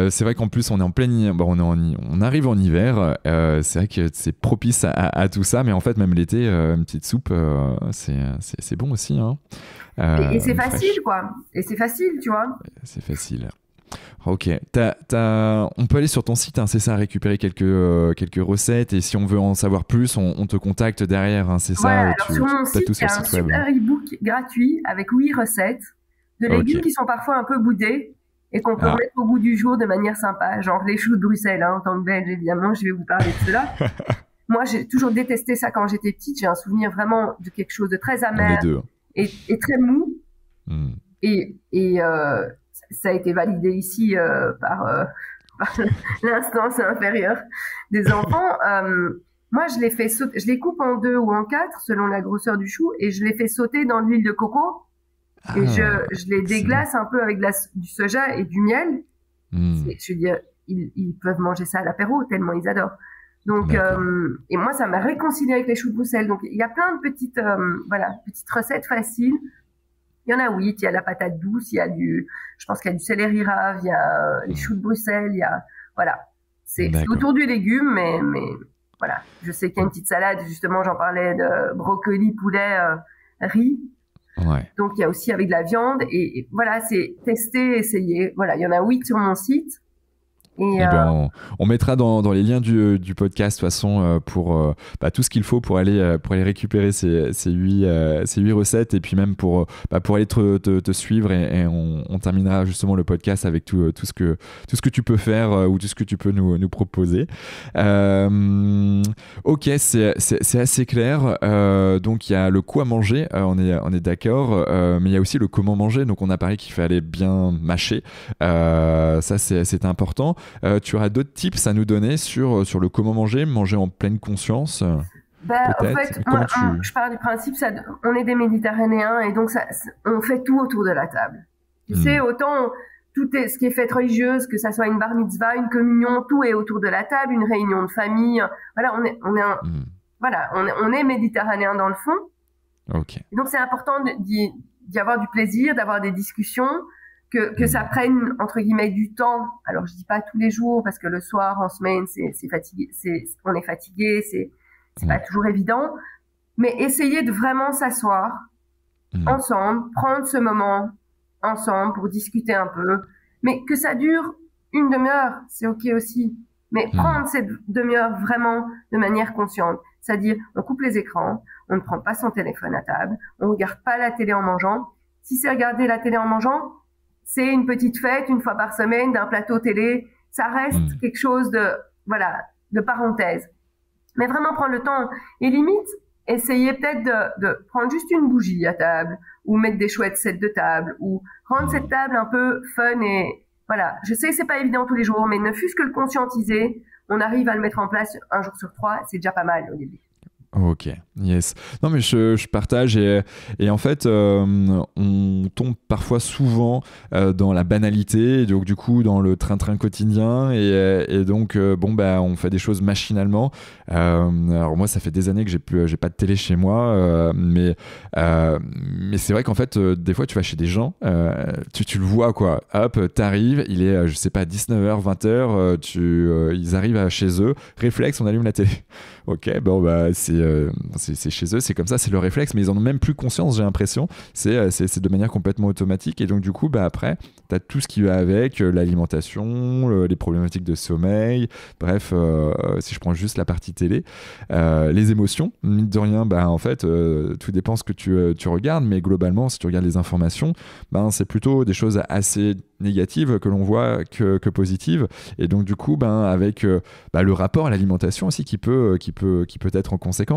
c'est vrai qu'en plus, on est en plein, on arrive en hiver. C'est vrai que c'est propice à tout ça, mais en fait, même l'été, une petite soupe, c'est bon aussi. Hein. Et c'est facile, quoi. Et c'est facile, tu vois. C'est facile. Ok, on peut aller sur ton site, hein, c'est ça, récupérer quelques recettes, et si on veut en savoir plus, on te contacte derrière, hein, c'est ça. Alors sur mon site, il y a un super e-book gratuit avec 8 recettes de légumes qui sont parfois un peu boudés et qu'on peut remettre au goût du jour de manière sympa, genre les choux de Bruxelles, hein, en tant que belge évidemment, je vais vous parler de cela. Moi, j'ai toujours détesté ça quand j'étais petite, j'ai un souvenir vraiment de quelque chose de très amer et très mou. Et ça a été validé ici par l'instance inférieure des enfants. Moi, je les fais sauter, je les coupe en 2 ou en 4 selon la grosseur du chou et je les fais sauter dans de l'huile de coco et je les déglace un peu avec du soja et du miel. Je veux dire, ils peuvent manger ça à l'apéro tellement ils adorent. Donc, et moi, ça m'a réconcilié avec les choux de Bruxelles. Donc, il y a plein de petites recettes faciles. Il y en a 8, il y a la patate douce, je pense qu'il y a du céleri rave, il y a les choux de Bruxelles, c'est autour du légume, mais voilà. Je sais qu'il y a une petite salade, justement, j'en parlais de brocoli, poulet, riz. Ouais. Donc, il y a aussi avec de la viande, et voilà, c'est tester, essayer. Voilà, il y en a 8 sur mon site. Et on mettra dans les liens du podcast de toute façon pour tout ce qu'il faut pour aller récupérer ces 8 recettes et puis même pour aller te suivre et on terminera justement le podcast avec tout ce que tu peux faire ou tout ce que tu peux nous proposer. Ok, c'est assez clair. Donc il y a le quoi manger, on est d'accord, mais il y a aussi le comment manger. Donc on a parlé qu'il fallait bien mâcher. Ça c'est important. Tu auras d'autres tips à nous donner sur le comment manger en pleine conscience en fait, moi, je pars du principe, on est des Méditerranéens et donc on fait tout autour de la table. Tu sais, autant ce qui est fête religieuse, que ça soit une bar mitzvah, une communion, tout est autour de la table, une réunion de famille. Voilà, on est méditerranéen dans le fond. Ok. Et donc c'est important d'y avoir du plaisir, d'avoir des discussions, que ça prenne entre guillemets du temps. Alors je dis pas tous les jours parce que le soir en semaine c'est fatigué, on est fatigué, c'est pas toujours évident. Mais essayer de vraiment s'asseoir ensemble, prendre ce moment ensemble pour discuter un peu, mais que ça dure une demi-heure, c'est ok aussi. Mais prendre cette demi-heure vraiment de manière consciente, c'est-à-dire on coupe les écrans, on ne prend pas son téléphone à table, on regarde pas la télé en mangeant. Si c'est regarder la télé en mangeant, c'est une petite fête une fois par semaine d'un plateau télé, ça reste quelque chose de parenthèse. Mais vraiment prendre le temps et limite essayer peut-être de prendre juste une bougie à table ou mettre des chouettes sets de table ou rendre cette table un peu fun et voilà. Je sais que c'est pas évident tous les jours, mais ne fût-ce que le conscientiser, on arrive à le mettre en place un jour sur 3, c'est déjà pas mal au début. Ok, yes. Non mais je partage et en fait on tombe parfois souvent dans la banalité, donc du coup dans le train-train quotidien et donc on fait des choses machinalement. Alors moi ça fait des années que j'ai pas de télé chez moi, mais c'est vrai qu'en fait des fois tu vas chez des gens, tu le vois quoi, hop t'arrives, il est je sais pas 19h, 20h, ils arrivent chez eux, réflexe on allume la télé. Ok, c'est chez eux, c'est comme ça, c'est le réflexe, mais ils en ont même plus conscience, j'ai l'impression. C'est de manière complètement automatique. Et donc, du coup, après, tu as tout ce qui va avec, l'alimentation, les problématiques de sommeil, bref, si je prends juste la partie télé, les émotions, mine de rien, en fait, tout dépend ce que tu regardes, mais globalement, si tu regardes les informations, c'est plutôt des choses assez négatives que l'on voit que positives. Et donc, du coup, avec le rapport à l'alimentation aussi qui peut être en conséquence.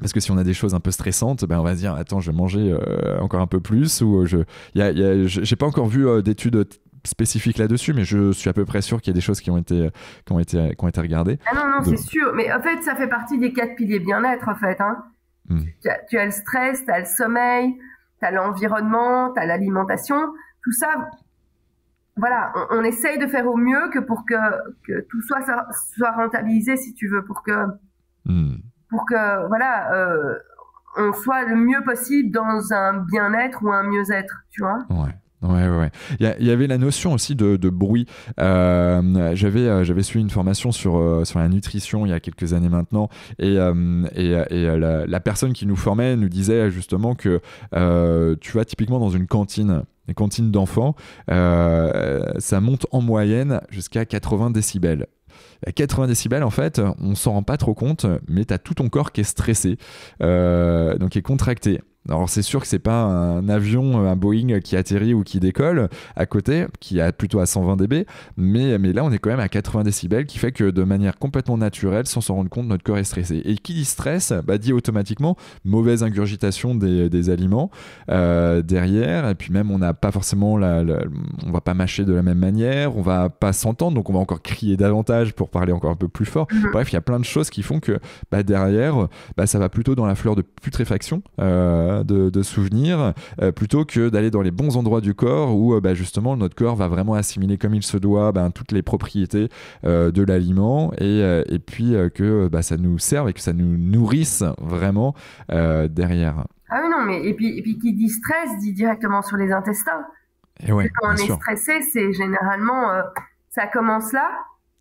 Parce que si on a des choses un peu stressantes, on va se dire attends, je vais manger encore un peu plus ou j'ai pas encore vu d'études spécifiques là-dessus, mais je suis à peu près sûr qu'il y a des choses qui ont été regardées. Ah non, c'est sûr. Mais en fait, ça fait partie des 4 piliers bien-être, en fait. Hein. Tu as le stress, tu as le sommeil, tu as l'environnement, tu as l'alimentation. Tout ça, voilà, on essaye de faire au mieux que pour que tout soit rentabilisé, si tu veux, pour que on soit le mieux possible dans un bien-être ou un mieux-être, tu vois. Ouais. Il y avait la notion aussi de bruit. J'avais suivi une formation sur la nutrition il y a quelques années maintenant, et la personne qui nous formait nous disait justement que tu vas typiquement dans une cantine. Les cantines d'enfants, ça monte en moyenne jusqu'à 80 décibels. À 80 décibels, en fait, on s'en rend pas trop compte, mais tu as tout ton corps qui est stressé, donc qui est contracté. Alors c'est sûr que c'est pas un avion, un Boeing qui atterrit ou qui décolle à côté, qui est plutôt à 120 dB, mais là on est quand même à 80 décibels, qui fait que de manière complètement naturelle, sans s'en rendre compte, notre corps est stressé. Et qui dit stress, dit automatiquement mauvaise ingurgitation des aliments derrière, et puis même on n'a pas forcément on va pas mâcher de la même manière, on va pas s'entendre, donc on va encore crier davantage pour parler encore un peu plus fort. Bref, il y a plein de choses qui font que derrière, ça va plutôt dans la fleur de putréfaction, de souvenirs, plutôt que d'aller dans les bons endroits du corps où justement notre corps va vraiment assimiler comme il se doit toutes les propriétés de l'aliment, et puis que ça nous serve et que ça nous nourrisse vraiment derrière. Ah oui, non, mais et puis qui dit stress dit directement sur les intestins. Et ouais, quand on est stressé, c'est généralement ça commence là,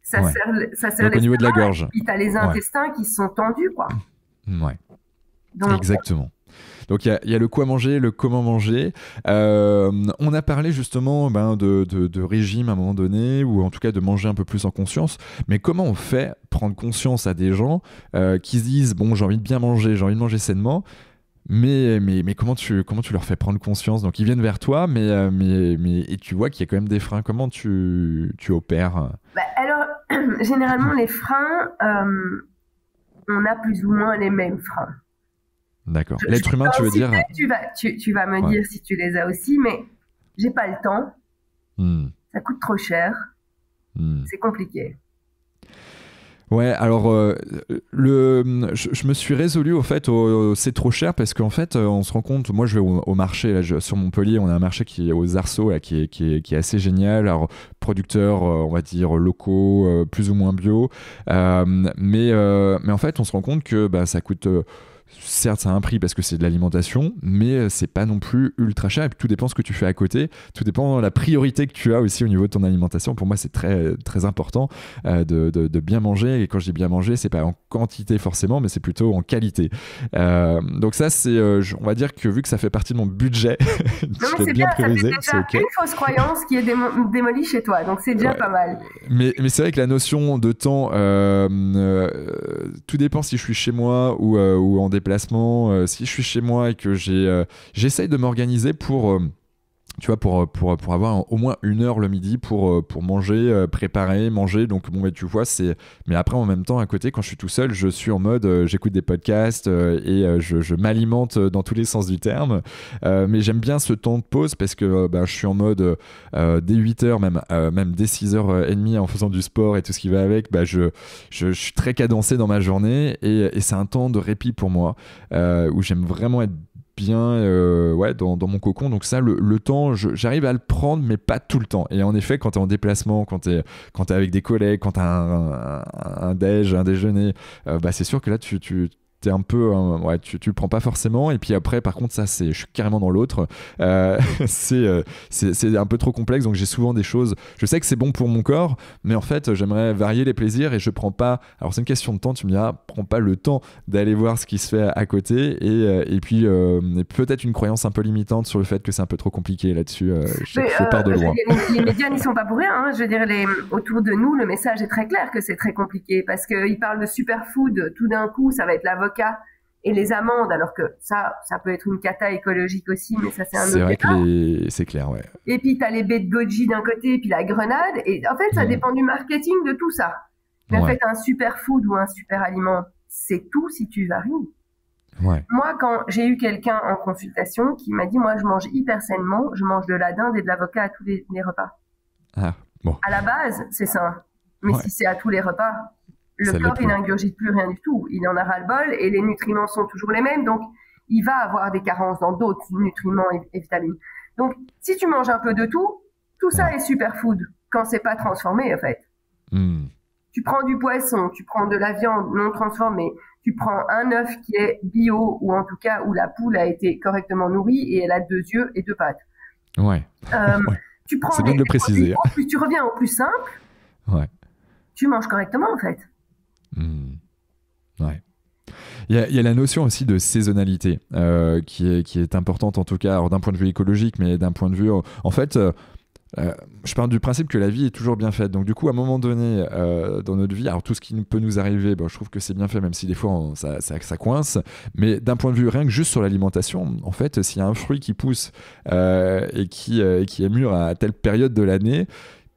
ça sert donc au niveau de la gorge, et puis t'as les intestins qui sont tendus, quoi. Ouais. Donc, exactement. Donc il y a le quoi manger, le comment manger. On a parlé justement de régime à un moment donné, ou en tout cas de manger un peu plus en conscience. Mais comment on fait prendre conscience à des gens qui se disent bon, j'ai envie de bien manger, j'ai envie de manger sainement, mais comment tu leur fais prendre conscience? Donc ils viennent vers toi, mais et tu vois qu'il y a quand même des freins. Comment tu opères? Alors généralement les freins, on a plus ou moins les mêmes freins. D'accord. L'être humain, tu veux dire? Tu vas me dire si tu les as aussi, mais j'ai pas le temps. Ça coûte trop cher. C'est compliqué. Ouais, alors je me suis résolu au fait c'est trop cher parce qu'en fait on se rend compte, moi je vais au marché là, sur Montpellier, on a un marché qui est aux Arceaux là, qui est assez génial. Alors producteurs on va dire locaux, plus ou moins bio, mais en fait on se rend compte que bah, ça coûte certes, ça a un prix parce que c'est de l'alimentation, mais c'est pas non plus ultra cher. Et puis tout dépend ce que tu fais à côté. Tout dépend de la priorité que tu as aussi au niveau de ton alimentation. Pour moi, c'est très, très important de bien manger. Et quand je dis bien manger, c'est pas en quantité forcément, mais c'est plutôt en qualité. Donc ça, c'est, on va dire que vu que ça fait partie de mon budget, je l'ai bien priorisé. C'est déjà une fausse croyance qui est démolie chez toi. Donc c'est déjà pas mal. Mais c'est vrai que la notion de temps, tout dépend si je suis chez moi ou en déplacement. Si je suis chez moi et que j'essaye de m'organiser pour tu vois, pour avoir au moins 1 heure le midi pour manger, préparer, manger. Donc, bon, mais tu vois, c'est. Mais après, en même temps, à côté, quand je suis tout seul, je suis en mode j'écoute des podcasts et je m'alimente dans tous les sens du terme. Mais j'aime bien ce temps de pause parce que bah, je suis en mode dès 8 heures, même dès 6h30 en faisant du sport et tout ce qui va avec, bah, je suis très cadencé dans ma journée et c'est un temps de répit pour moi où j'aime vraiment être bien ouais, dans mon cocon. Donc ça, le temps, j'arrive à le prendre, mais pas tout le temps. Et en effet, quand tu es en déplacement, quand tu es avec des collègues, quand tu as un déjeuner, bah, c'est sûr que là, tu t'es un peu ouais, tu le prends pas forcément. Et puis après, par contre, ça, je suis carrément dans l'autre. C'est un peu trop complexe, donc j'ai souvent des choses, je sais que c'est bon pour mon corps, mais en fait j'aimerais varier les plaisirs et je prends pas, alors c'est une question de temps, tu me diras, prends pas le temps d'aller voir ce qui se fait à côté. Et puis peut-être une croyance un peu limitante sur le fait que c'est un peu trop compliqué là-dessus. Je pars de loin. Les médias n'y sont pas pour rien, hein. Je veux dire, autour de nous, le message est très clair que c'est très compliqué parce qu'ils parlent de superfood, tout d'un coup ça va être l'avocat et les amandes, alors que ça peut être une cata écologique aussi, mais ça c'est un autre débat. C'est vrai que c'est clair, ouais. Et puis t'as les baies de goji d'un côté, et puis la grenade, et en fait ça dépend du marketing de tout ça. Mais en fait, un superfood ou un super aliment, c'est tout si tu varies. Ouais. Moi, quand j'ai eu quelqu'un en consultation qui m'a dit, moi je mange hyper sainement, je mange de la dinde et de l'avocat à tous les repas. Ah, bon. À la base, c'est sain. Mais si c'est à tous les repas, le corps, il n'ingurgite plus rien du tout. Il en a ras-le-bol et les nutriments sont toujours les mêmes. Donc, il va avoir des carences dans d'autres nutriments et vitamines. Donc, si tu manges un peu de tout ça est superfood quand c'est pas transformé, en fait. Tu prends du poisson, tu prends de la viande non transformée, tu prends un œuf qui est bio ou en tout cas où la poule a été correctement nourrie et elle a 2 yeux et 2 pattes. Ouais. Tu prends c'est bien de le préciser. Plus tu reviens au plus simple. Ouais. Tu manges correctement, en fait. Ouais. Il y a la notion aussi de saisonnalité qui est importante, en tout cas, d'un point de vue écologique, mais d'un point de vue... en fait, je pars du principe que la vie est toujours bien faite. Donc du coup, à un moment donné dans notre vie, alors tout ce qui peut nous arriver, je trouve que c'est bien fait, même si des fois ça coince. Mais d'un point de vue rien que juste sur l'alimentation, en fait, s'il y a un fruit qui pousse et qui est mûr à telle période de l'année,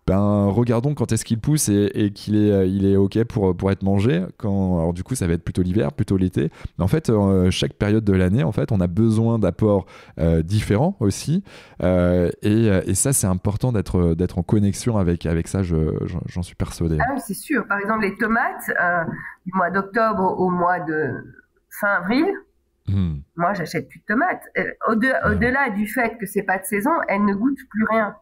regardons quand est-ce qu'il pousse et qu'il est ok pour être mangé. Alors du coup, ça va être plutôt l'hiver, plutôt l'été. Mais en fait, chaque période de l'année, en fait, on a besoin d'apports différents aussi. Et ça, c'est important d'être en connexion avec ça. J'en suis persuadé. Ah oui, c'est sûr. Par exemple, les tomates, du mois d'octobre au mois de fin avril, moi, j'achète plus de tomates. Au-delà du fait que c'est pas de saison, elles ne goûtent plus rien.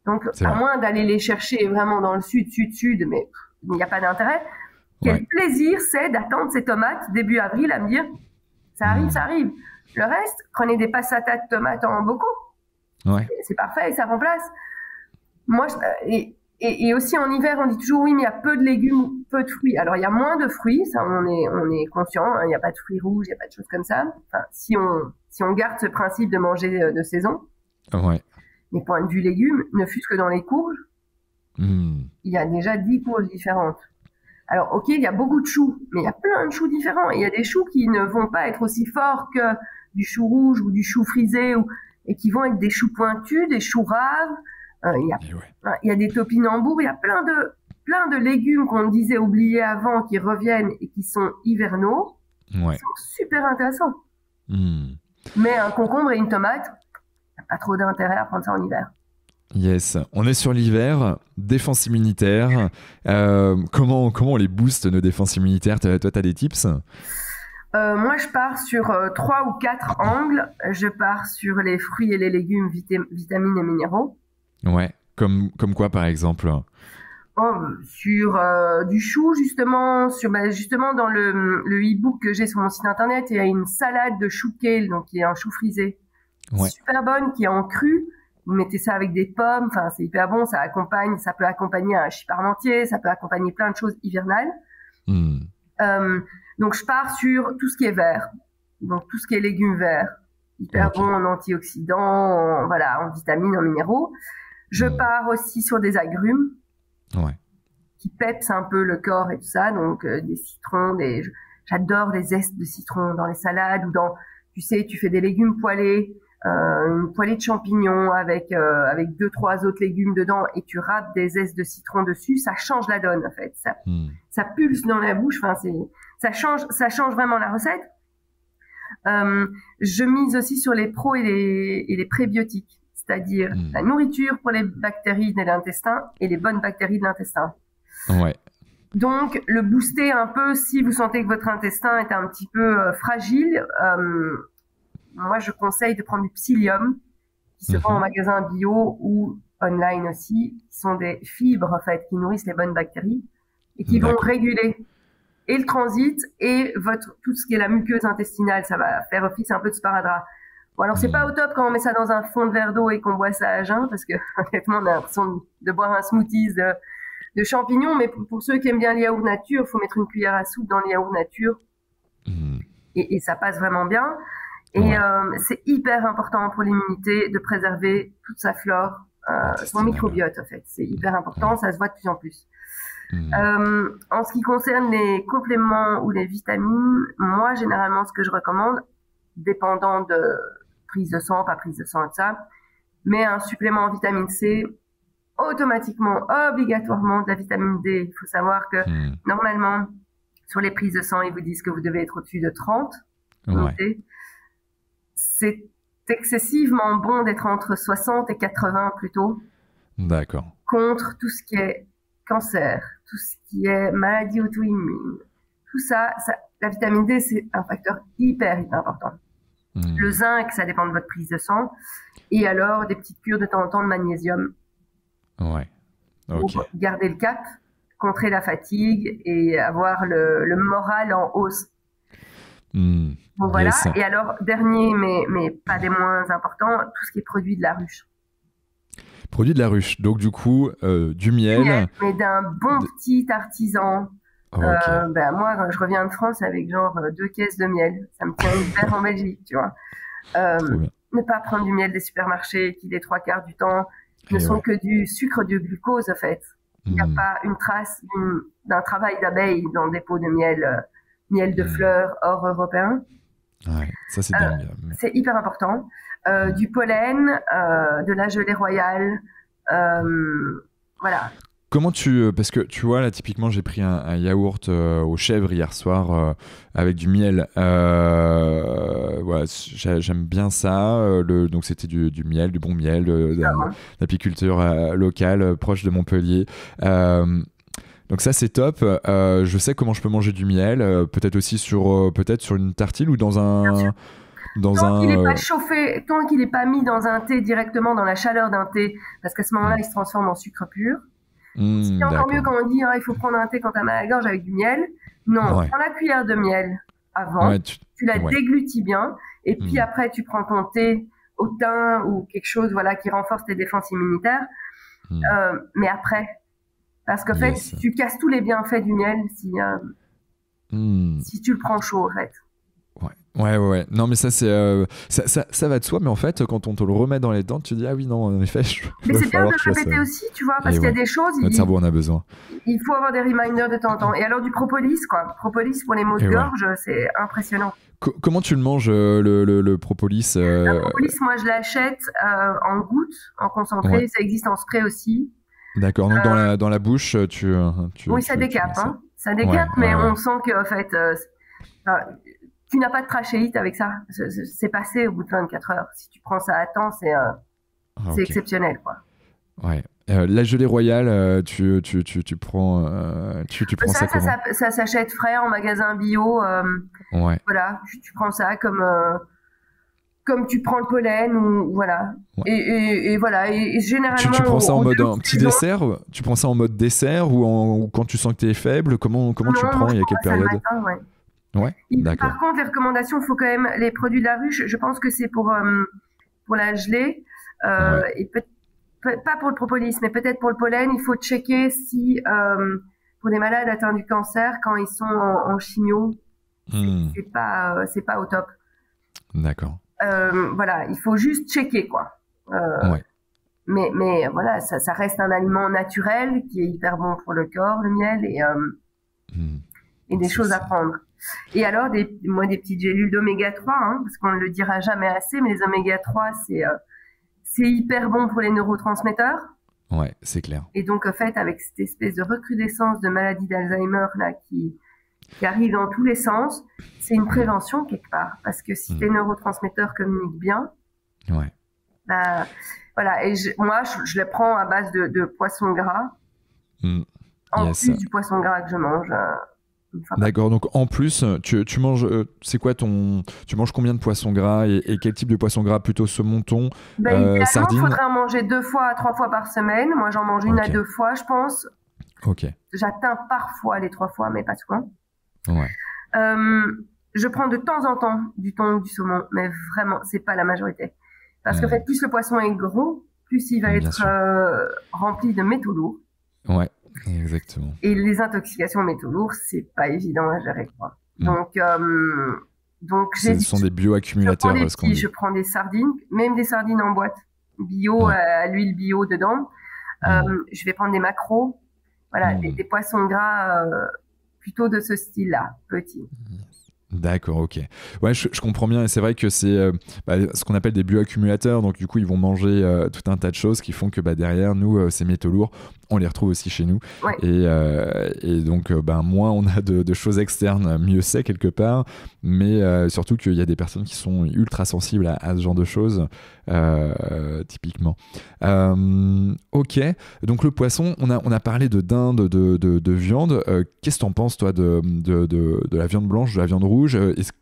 Donc, à moins d'aller les chercher vraiment dans le sud, mais il n'y a pas d'intérêt. Quel plaisir c'est d'attendre ces tomates début avril à me dire ça arrive. Le reste, prenez des passatas de tomates en bocaux. Ouais. C'est parfait et ça remplace. Moi, et aussi en hiver, on dit toujours oui, mais il y a peu de légumes, peu de fruits. Alors, il y a moins de fruits, ça on est conscient. Il n'y a pas de fruits rouges, il n'y a pas de choses comme ça. Enfin, si on garde ce principe de manger de saison. Ouais. Mais point de vue légumes, ne fût-ce que dans les courges, il y a déjà 10 courges différentes. Alors, ok, il y a beaucoup de choux, mais il y a plein de choux différents. Et il y a des choux qui ne vont pas être aussi forts que du chou rouge ou du chou frisé, et qui vont être des choux pointus, des choux raves. Il y a des topinambours, il y a plein de légumes qu'on disait oubliés avant, qui reviennent et qui sont hivernaux. Ouais. Qui sont super intéressants. Mais un concombre et une tomate, pas trop d'intérêt à prendre ça en hiver. Yes, on est sur l'hiver, défense immunitaire. Comment on les booste nos défenses immunitaires? Toi, tu as des tips? Moi, je pars sur 3 ou 4 angles. Je pars sur les fruits et les légumes, vitamines et minéraux. Ouais, comme quoi par exemple? Oh, sur du chou justement, justement dans le e-book que j'ai sur mon site internet, il y a une salade de chou kale, donc qui est un chou frisé, Ouais. super bonne, qui est en cru. Vous mettez ça avec des pommes, enfin c'est hyper bon, ça peut accompagner un ch'ti parmentier, ça peut accompagner plein de choses hivernales. Hmm. Donc je pars sur tout ce qui est vert, donc tout ce qui est légumes verts, hyper bon en antioxydants, voilà, en vitamines, en minéraux. Je pars aussi sur des agrumes. Ouais. Qui pepsent un peu le corps et tout ça, donc des citrons, j'adore les zestes de citron dans les salades ou tu sais, tu fais des légumes poêlés, une poêlée de champignons avec 2-3 autres légumes dedans et tu râpes des zestes de citron dessus, ça change la donne en fait, ça pulse dans la bouche, enfin ça change vraiment la recette. Je mise aussi sur les pros et les prébiotiques. C'est-à-dire la nourriture pour les bactéries de l'intestin et les bonnes bactéries de l'intestin. Ouais. Donc, le booster un peu si vous sentez que votre intestin est un petit peu fragile. Moi, je conseille de prendre du psyllium qui se vend en magasin bio ou online aussi, qui sont des fibres en fait qui nourrissent les bonnes bactéries et qui vont réguler et le transit et tout ce qui est la muqueuse intestinale. Ça va faire office un peu de sparadrap. Bon, alors c'est pas au top quand on met ça dans un fond de verre d'eau et qu'on boit ça à jeun, parce que honnêtement on a l'impression de boire un smoothie de champignons, mais pour ceux qui aiment bien le yaourt nature, faut mettre une cuillère à soupe dans le yaourt nature et ça passe vraiment bien. Et c'est hyper important pour l'immunité de préserver toute sa flore, son microbiote en fait. C'est hyper important, ça se voit de plus en plus. En ce qui concerne les compléments ou les vitamines, moi généralement ce que je recommande, dépendant de prise de sang, pas prise de sang et tout ça, mais un supplément en vitamine C, automatiquement, obligatoirement de la vitamine D. Il faut savoir que normalement, sur les prises de sang, ils vous disent que vous devez être au-dessus de 30. C'est excessivement bon d'être entre 60 et 80 plutôt. D'accord. Contre tout ce qui est cancer, tout ce qui est maladie auto-immune. Tout ça, la vitamine D, c'est un facteur hyper important. Le zinc, ça dépend de votre prise de sang. Et alors, des petites cures de temps en temps de magnésium. Ouais. Okay. Pour garder le cap, contrer la fatigue et avoir le moral en hausse. Donc voilà. Yes. Et alors, dernier, mais pas des moins importants, tout ce qui est produit de la ruche. Produit de la ruche. Donc, du coup, du miel. Mais d'un bon petit artisan. Moi, je reviens de France avec genre 2 caisses de miel. Ça me tient hyper en Belgique, tu vois. Ne pas prendre du miel des supermarchés qui, les 3/4 du temps, ne sont que du sucre, du glucose, en fait. Il n'y a pas une trace d'un travail d'abeille dans le dépôt de miel de fleurs hors européen. Ouais, ça c'est dingue. C'est hyper important. Du pollen, de la gelée royale, voilà. Comment parce que tu vois là typiquement j'ai pris un yaourt aux chèvres hier soir avec du miel. Voilà, j'aime bien ça. Donc c'était du miel, du bon miel d'apiculture locale proche de Montpellier. Donc ça c'est top. Je sais comment je peux manger du miel. Peut-être aussi sur une tartile ou dans un. Tant qu'il n'est pas chauffé, tant qu'il n'est pas mis dans un thé directement dans la chaleur d'un thé, parce qu'à ce moment-là il se transforme en sucre pur. C'est encore mieux quand on dit il faut prendre un thé quand t'as mal à la gorge avec du miel. Non, prends la cuillère de miel avant, tu la déglutis bien, et puis après tu prends ton thé au thym ou quelque chose qui renforce tes défenses immunitaires. Mais après, parce qu'en fait, tu casses tous les bienfaits du miel si tu le prends chaud en fait. Ouais. Non, mais ça, ça va de soi, mais en fait, quand on te le remet dans les dents, tu te dis, ah oui, non, en effet, mais c'est bien de le répéter aussi, tu vois, parce qu'il y a des choses. Notre cerveau en a besoin. Il faut avoir des reminders de temps en temps. Et alors, du propolis, Propolis pour les maux de gorge, c'est impressionnant. Comment tu le manges, le propolis Le propolis, moi, je l'achète en gouttes, en concentré. Ça existe en spray aussi. D'accord. Donc, dans la bouche, oui, ça décape. Ça décape, mais on sent qu'en fait. Tu n'as pas de trachéite avec ça. C'est passé au bout de 24 heures. Si tu prends ça à temps, c'est exceptionnel, quoi. Ouais. La gelée royale, tu prends, tu prends ça comment? Ça s'achète frais en magasin bio. Ouais. Voilà, tu prends ça comme tu prends le pollen ou voilà. Ouais. Et voilà. Et Tu généralement prends ça en au mode début un de petit saison, dessert? Tu prends ça en mode dessert ou quand tu sens que t'es faible? Comment tu le non, moi prends je et à prends quelle ça le période? matin, ouais. Ouais, Et puis, par d'accord. contre, les recommandations, il faut quand même les produits de la ruche. Je pense que c'est pour la gelée Ouais. et pas pour le propolis, mais peut-être pour le pollen. Il faut checker si pour des malades atteints du cancer, quand ils sont en chimio, Hmm, c'est pas au top. d'accord. Voilà, il faut juste checker quoi. Euh, Ouais. mais voilà, ça reste un aliment naturel qui est hyper bon pour le corps, le miel, Hmm, et des c'est choses à ça. prendre. Et alors, moi, des petites gélules d'oméga 3, hein, parce qu'on ne le dira jamais assez, mais les oméga 3, c'est hyper bon pour les neurotransmetteurs. Ouais, c'est clair. Et donc, en fait, avec cette espèce de recrudescence de maladie d'Alzheimer là, qui arrive dans tous les sens, c'est une Hmm, prévention quelque part. Parce que si hmm, tes neurotransmetteurs communiquent bien, ouais. bah, voilà. Et moi, je les prends à base de poisson gras, Hmm, en yes. plus du poisson gras que je mange une fois par D'accord, donc en plus, tu manges, c'est quoi tu manges combien de poissons gras et quel type de poisson gras? Plutôt saumon, thon, Ben, idéalement, il sardines? faudrait en manger 2 fois à 3 fois par semaine. Moi, j'en mange une à Ok, 2 fois, je pense. ok, J'atteins parfois les 3 fois, mais pas souvent. ouais, Euh, je prends de temps en temps du thon ou du saumon, mais vraiment, c'est pas la majorité. Parce qu'en hmm, fait, plus le poisson est gros, plus il va bien être sûr. rempli de métaux lourds. Ouais, exactement. Et les intoxications aux métaux lourds, c'est pas évident à gérer, quoi. Hmm. Donc Ce sont j'hésite. des Je prends bioaccumulateurs, des ce qu'on petits, je dit. prends des sardines, même des sardines en boîte bio, Ouais. à l'huile bio dedans. Hmm, Je vais prendre des macros, voilà, hmm. des poissons gras plutôt de ce style-là, petits. D'accord, ok. Ouais, je comprends bien et c'est vrai que c'est ce qu'on appelle des bioaccumulateurs. Donc du coup, ils vont manger tout un tas de choses qui font que derrière nous, ces métaux lourds, on les retrouve aussi chez nous. Ouais. Et donc, moins on a de choses externes, mieux c'est quelque part. Mais surtout qu'il y a des personnes qui sont ultra sensibles à ce genre de choses, typiquement. Ok. Donc le poisson, on a parlé de dinde, de viande. Qu'est-ce que t'en penses, toi, de la viande blanche, de la viande rouge?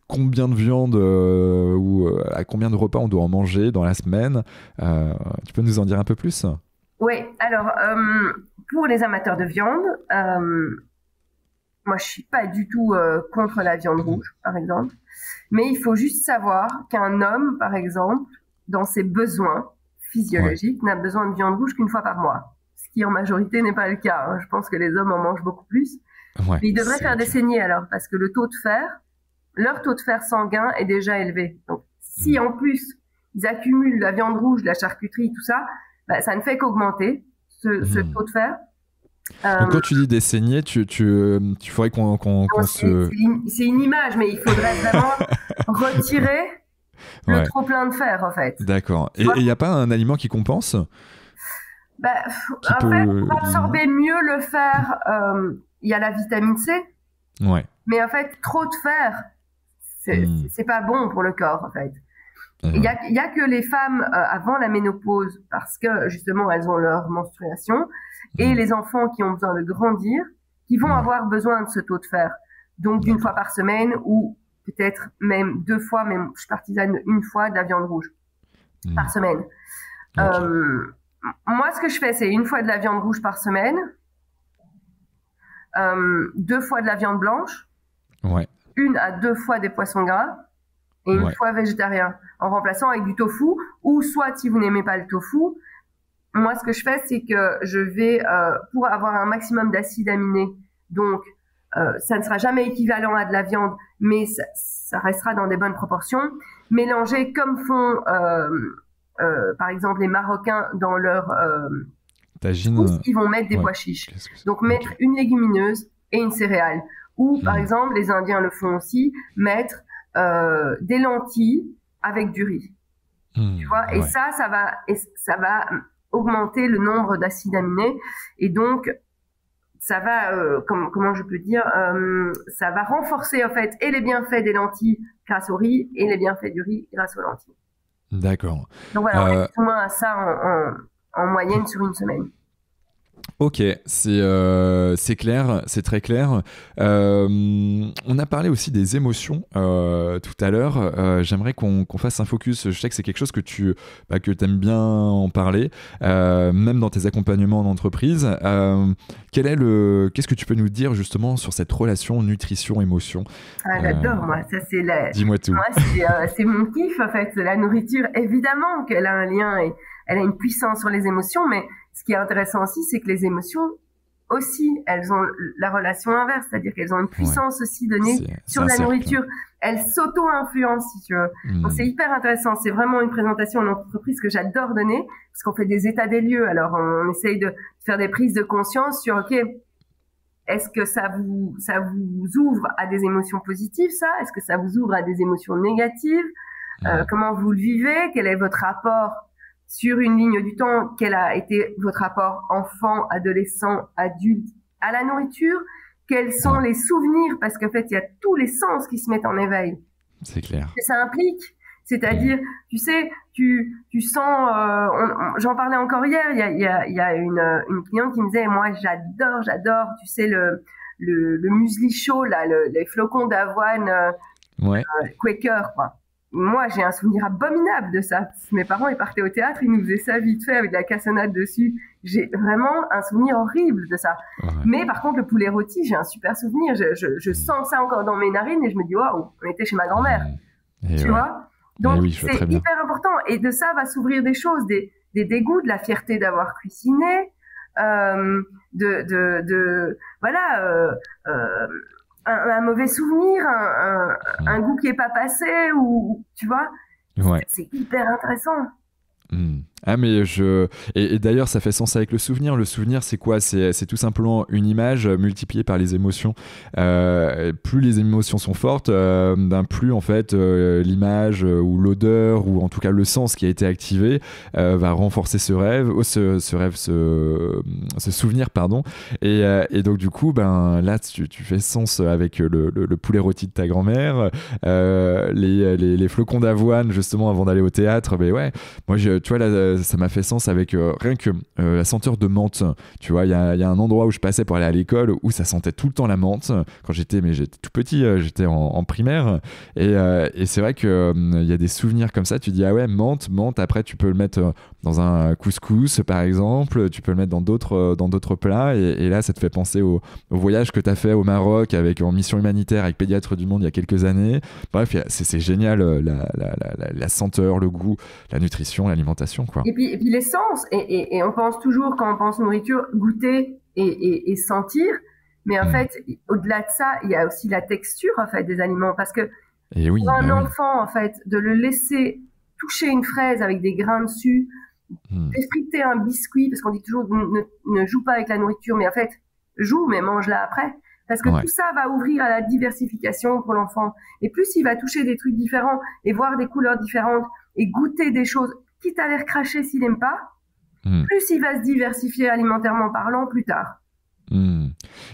Combien de viande ou à combien de repas on doit en manger dans la semaine? Tu peux nous en dire un peu plus? Oui, alors pour les amateurs de viande, moi je suis pas du tout contre la viande rouge, par exemple, mais il faut juste savoir qu'un homme, par exemple, dans ses besoins Ouais, physiologiques, n'a besoin de viande rouge qu'une fois par mois, ce qui en majorité n'est pas le cas, hein. Je pense que les hommes en mangent beaucoup plus, ouais, mais ils devraient c'est faire des clair. saignées alors, parce que leur taux de fer sanguin est déjà élevé. Donc si Mm. en plus ils accumulent la viande rouge, la charcuterie, tout ça, bah, ça ne fait qu'augmenter ce Mm. taux de fer. Donc Euh, quand tu dis des saignées, tu faudrait qu'on se... c'est une image, mais il faudrait vraiment retirer le Ouais, trop plein de fer, en fait. d'accord. Tu Et vois. il n'y a pas un aliment qui compense? Bah, Qui en fait, peut pour éliminer? absorber mieux le fer, il y a la vitamine C, Ouais. mais en fait, trop de fer, Mm. c'est pas bon pour le corps, en fait. Ouais. Il y a que les femmes avant la ménopause, parce que justement elles ont leur menstruation, et Mm. les enfants qui ont besoin de grandir, qui vont Ouais, avoir besoin de ce taux de fer. Donc d'une fois d'accord. par semaine ou peut-être même 2 fois, mais je suis partisane une fois de la viande rouge par Mm. semaine. Ok. Euh, Moi, ce que je fais, c'est une fois de la viande rouge par semaine, 2 fois de la viande blanche, Ouais, 1 à 2 fois des poissons gras, et une ouais. fois végétarien, en remplaçant avec du tofu, ou soit si vous n'aimez pas le tofu, moi ce que je fais c'est que je vais, pour avoir un maximum d'acides aminés, donc ça ne sera jamais équivalent à de la viande, mais ça restera dans des bonnes proportions, mélanger comme font par exemple les Marocains dans leur couscous, Tagine, ils vont mettre des ouais. pois chiches. Qu'est-ce que c'est? Donc Ok. mettre une légumineuse et une céréale. Ou par Mm. exemple, les Indiens le font aussi, mettre des lentilles avec du riz. Tu Mm. vois, Ouais. ça va augmenter le nombre d'acides aminés et donc ça va, comment je peux dire, ça va renforcer en fait et les bienfaits des lentilles grâce au riz et les bienfaits du riz grâce aux lentilles. D'accord. Donc voilà, on est Euh, plus ou moins à ça en moyenne sur une semaine. Ok, c'est clair, c'est très clair. On a parlé aussi des émotions tout à l'heure. J'aimerais qu'on fasse un focus. Je sais que c'est quelque chose que tu aimes bien en parler, même dans tes accompagnements en entreprise. Qu'est-ce que tu peux nous dire justement sur cette relation nutrition-émotion? J'adore, moi. Ça, Dis-moi tout. Moi, c'est mon kiff, en fait. La nourriture, évidemment qu'elle a un lien et elle a une puissance sur les émotions, mais ce qui est intéressant aussi, c'est que les émotions aussi, elles ont la relation inverse, c'est-à-dire qu'elles ont une puissance aussi donnée sur la nourriture. Elles s'auto-influencent, si tu veux. Donc c'est hyper intéressant. C'est vraiment une présentation en entreprise que j'adore donner, parce qu'on fait des états des lieux. Alors on essaye de faire des prises de conscience sur, ok, est-ce que ça vous ouvre à des émotions positives, ça? Est-ce que ça vous ouvre à des émotions négatives? Comment vous le vivez? Quel est votre rapport sur une ligne du temps? Quel a été votre rapport enfant, adolescent, adulte à la nourriture? Quels sont les souvenirs? Parce qu'en fait, il y a tous les sens qui se mettent en éveil. C'est clair. Que ça implique. C'est-à-dire, tu sais, tu sens, j'en parlais encore hier, il y a une cliente qui me disait, moi, j'adore, tu sais, le muesli chaud, là, les flocons d'avoine, Quaker, quoi. Moi, j'ai un souvenir abominable de ça. Mes parents, ils partaient au théâtre, ils nous faisaient ça vite fait avec de la cassonade dessus. J'ai vraiment un souvenir horrible de ça. Ouais. Mais par contre, le poulet rôti, j'ai un super souvenir. Je sens ça encore dans mes narines et je me dis, waouh, on était chez ma grand-mère. Tu vois? Donc, c'est hyper important. Et de ça va s'ouvrir des choses, des dégoûts, de la fierté d'avoir cuisiné, un mauvais souvenir, un goût qui est pas passé, ou tu vois, c'est hyper intéressant. Ah mais et d'ailleurs ça fait sens avec le souvenir. Le souvenir c'est quoi? C'est tout simplement une image multipliée par les émotions. Plus les émotions sont fortes, plus en fait l'image ou l'odeur ou en tout cas le sens qui a été activé va renforcer ce souvenir pardon. Et donc du coup là tu fais sens avec le poulet rôti de ta grand-mère, les flocons d'avoine justement avant d'aller au théâtre. Mais ouais, moi tu vois là ça m'a fait sens avec rien que la senteur de menthe. Tu vois, il y a un endroit où je passais pour aller à l'école où ça sentait tout le temps la menthe. Quand j'étais tout petit, j'étais en primaire. Et c'est vrai qu'il y a des souvenirs comme ça. Tu dis, ah ouais, menthe. Après, tu peux le mettre dans un couscous, par exemple. Tu peux le mettre dans d'autres plats. Et là, ça te fait penser au voyage que tu as fait au Maroc en mission humanitaire avec Pédiatres du Monde il y a quelques années. Bref, c'est génial, la senteur, le goût, la nutrition, l'alimentation, quoi. Et puis les sens, et on pense toujours, quand on pense nourriture, goûter et sentir, mais en fait, au-delà de ça, il y a aussi la texture, en fait, des aliments, parce que pour un enfant, en fait, de le laisser toucher une fraise avec des grains dessus, défriter un biscuit, parce qu'on dit toujours ne joue pas avec la nourriture, mais en fait, joue, mais mange-la après. Parce que tout ça va ouvrir à la diversification pour l'enfant. Et plus il va toucher des trucs différents et voir des couleurs différentes et goûter des choses, quitte à les recracher s'il n'aime pas, plus il va se diversifier alimentairement parlant plus tard.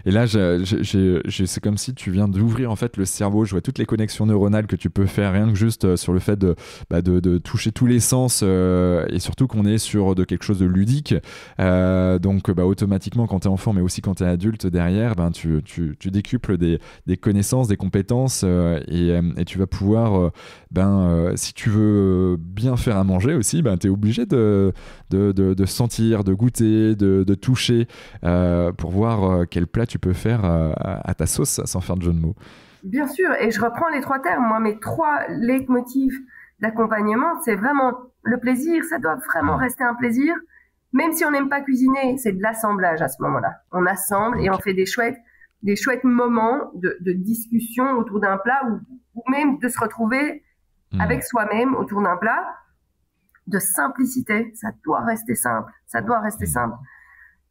Et là, c'est comme si tu viens d'ouvrir en fait le cerveau. Je vois toutes les connexions neuronales que tu peux faire rien que juste sur le fait de toucher tous les sens et surtout qu'on est sur quelque chose de ludique. Donc automatiquement quand tu es enfant mais aussi quand tu es adulte derrière, tu décuples des connaissances, des compétences et tu vas pouvoir si tu veux bien faire à manger aussi, tu es obligé de sentir, de goûter, de toucher pour voir quel plat tu peux faire à ta sauce sans faire de jeu de mots. Bien sûr, et je reprends les 3 termes. Moi, mes 3 leitmotifs d'accompagnement, c'est vraiment le plaisir. Ça doit vraiment rester un plaisir. Même si on n'aime pas cuisiner, c'est de l'assemblage à ce moment-là. On assemble et on fait des chouettes moments de discussion autour d'un plat ou même de se retrouver avec soi-même autour d'un plat. De simplicité, ça doit rester simple.